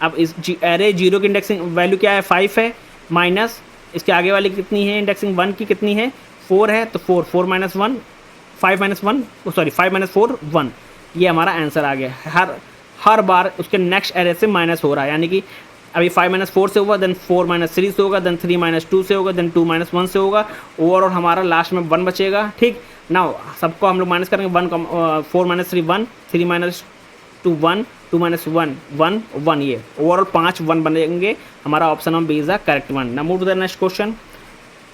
अब इस एरे 0 की इंडेक्सिंग वैल्यू क्या है 5 है, माइनस इसके आगे वाली कितनी है इंडेक्सिंग 1 की कितनी है 4 है, तो 4 - 1 5 - 1 सॉरी 5 - 4 1, ये हमारा आंसर आ गया। हर बार उसके नेक्स्ट एरे से माइनस हो रहा है, यानी कि अभी 5 - 4 से होगा, देन 4 - 3 से होगा, देन 3 - 2 से होगा, देन 2 - 1 से होगा, ओवरऑल हमारा लास्ट में 1 बचेगा। ठीक, नाउ सबको हम लोग माइनस करेंगे 4 - 3 1, 3 - 2 1, 2 - 1 1 1, ये ओवरऑल 5 1 बनेंगे। हमारा option number B is the correct one. Now move to the next question.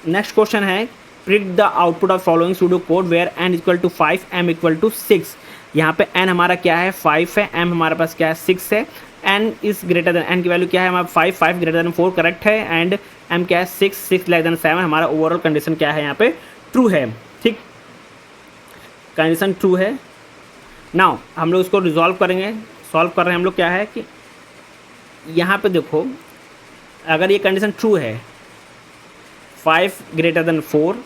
Next question है predict the output of following pseudo code where n = 5 m = 6। यहाँ पे n हमारा क्या है 5 है, m हमारे पास क्या है 6 है, n is greater than, n की वैल्यू क्या है हमारा 5 ग्रेटर देन 4 करेक्ट है, एंड m क्या है 6 लेस देन 7, हमारा ओवरऑल कंडीशन क्या है यहाँ पे ट्रू है। ठीक, कंडीशन ट्रू है। नाउ हम लोग इसको रिजॉल्व करेंगे, सॉल्व कर रहे हैं हम लोग। क्या है कि यहाँ पे देखो, अगर ये कंडीशन ट्रू है 5 greater than 4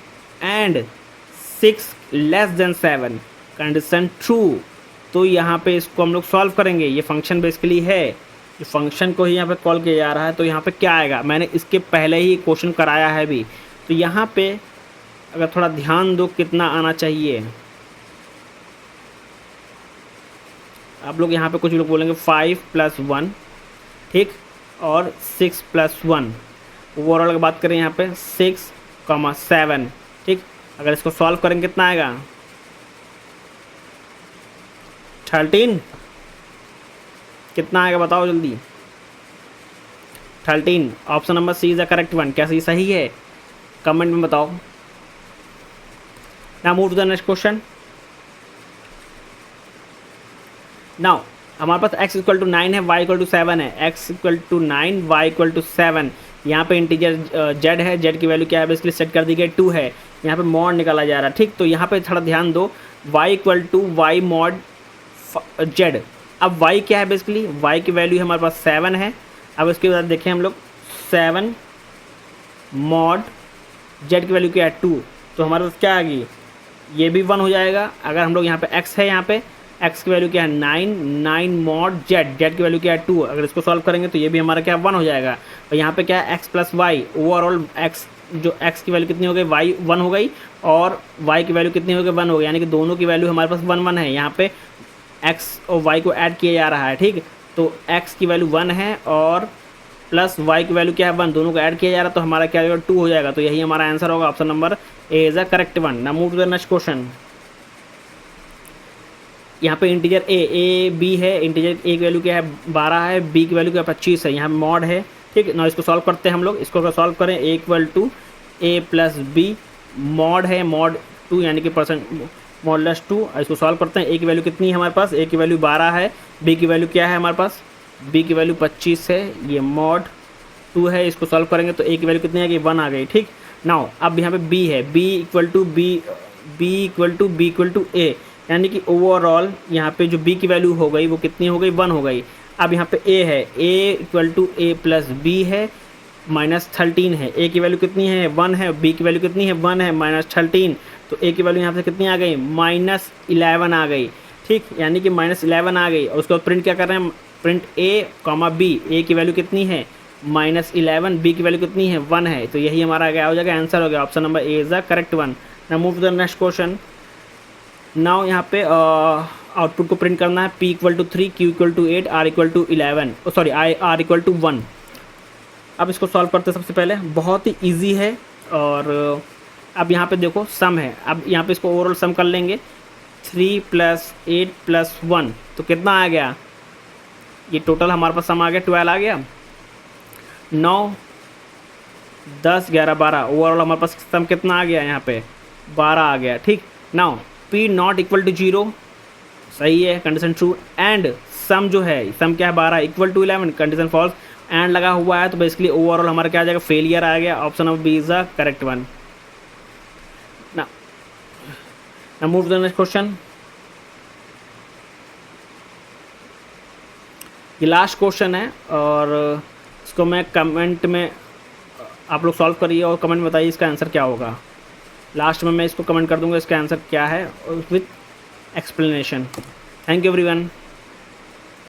and 6 less than 7, condition true, तो यहाँ पे इसको हम लोग सॉल्व करेंगे। ये फंक्शन बेसिकली है, ये फंक्शन को ही यहाँ पे कॉल किया जा रहा है। तो यहाँ पे क्या आएगा, मैंने इसके पहले ही क्वेश्चन कराया है भी, तो यहाँ पे अगर थोड़ा ध्यान दो कितना आना चाहिए। आप लोग यहाँ पे कुछ लोग बोलेंगे 5 + 1, ठीक, और 6 + 1। ओवरऑल अगर बात करें यहाँ पे 6, 7, ठीक। अगर इसको सॉल्व करेंगे कितना आएगा 13, कितना आएगा बताओ जल्दी। 13, option number C is the correct one. क्या सही है, कमेंट में बताओ। Now move to the next question. Now हमारे पास x = 9 है, y = 7 है। x = 9, y = 7। यहाँ पे इंटीजर z है, z की वैल्यू क्या है बेसिकली सेट कर दी गई 2 है। यहाँ पे मॉड निकाला जा रहा है, ठीक। तो यहाँ पे थोड़ा ध्यान दो, y = y mod z। अब y क्या है बेसिकली, y की वैल्यू हमारे पास 7 है। अब इसके बाद देखें हम लोग 7 mod z की वैल्यू क्या है 2, तो हमारे पास क्या आ गई, ये भी 1 हो जाएगा। अगर हम लोग यहाँ पे x है, यहाँ पे x की वैल्यू क्या है 9 mod z की वैल्यू क्या है 2। अगर इसको सॉल्व करेंगे तो ये भी हमारा क्या 1 हो जाएगा। और यहाँ पे क्या है x + y, ओवरऑल x जो x की वैल्यू कितनी हो गई, y 1 हो गई, और y की वैल्यू कितनी हो गई 1 हो गई, यानी कि दोनों की वैल्यू हमारे पास 1 1 है। यहाँ पे x और y को ऐड किया जा रहा है, ठीक। तो x की वैल्यू 1 है और प्लस y की वैल्यू क्या है 1, दोनों को ऐड किया जा रहा है, तो हमारा क्या होगा 2 हो जाएगा। तो यही हमारा आंसर होगा, option number A is the correct one. Now move to the next question. यहाँ पे इंटीजर a b है, इंटीजर a की वैल्यू क्या है 12 है, b की वैल्यू क्या है 25 है, यहाँ मॉड है, ठीक। ना इसको सॉल्व करते हैं हम लोग। इसको अगर सॉल्व करें a = a + b, मॉड है मॉड 2 यानी कि परसेंट मॉडुलस 2। इसको सॉल्व करते हैं। a की वैल्यू कितनी है हमारे पास, a की वैल्यू 12 है, b की वैल्यू क्या है हमारे पास, b की वैल्यू 25 है, ये मॉड 2 है। इसको सॉल्व करेंगे तो a की वैल्यू कितनी आ गई 1 आ गई, ठीक। नाउ अब यहाँ पे b है, b = a, यानी कि ओवरऑल यहाँ पे जो b की वैल्यू हो गई वो कितनी हो गई 1 हो गई। अब यहाँ पे a है, a = a + b है, -13 है। a की वैल्यू कितनी है 1 है, b की वैल्यू कितनी है 1 है, -13, तो a की वैल्यू यहाँ से कितनी आ गई -11 आ गई, ठीक। यानी कि -11 आ गई। और उसके बाद प्रिंट क्या कर रहे हैं, प्रिंट a, b, a की वैल्यू कितनी है -11, b की वैल्यू कितनी है 1 है। तो यही हमारा क्या हो जाएगा, आंसर हो गया, option number A is the correct one. Now move to the next question. Now यहाँ पे आउटपुट को प्रिंट करना है, p = 3, q = 8, r = 11, sorry r = 1। अब इसको सॉल्व करते हैं। सबसे पहले बहुत ही इजी है, और अब यहाँ पे देखो सम है। अब यहाँ पे इसको ओवरऑल सम कर लेंगे, 3 + 8 + 1, तो कितना आ गया, ये टोटल हमारे पास सम आ गया 12 आ गया। 9, 10, 11, 12, ओवरऑल हमारे पास सम कितना आ गया, यहाँ पे 12 आ गया, ठीक। नाउ p ≠ = 0, सही है, कंडीशन ट्रू। एंड सम जो है, सम क्या है 12 = 11, कंडीशन फॉल्स। एंड लगा हुआ है, तो बेसिकली ओवरऑल हमारा क्या आ जाएगा, फेलियर आ गया, option number B is the correct one. Now move to the next question. ये लास्ट क्वेश्चन है, और इसको मैं कमेंट में, आप लोग सॉल्व करिए और कमेंट में बताइए इसका आंसर क्या होगा। लास्ट में मैं इसको कमेंट कर दूंगा इसका आंसर क्या है with explanation. Thank you everyone.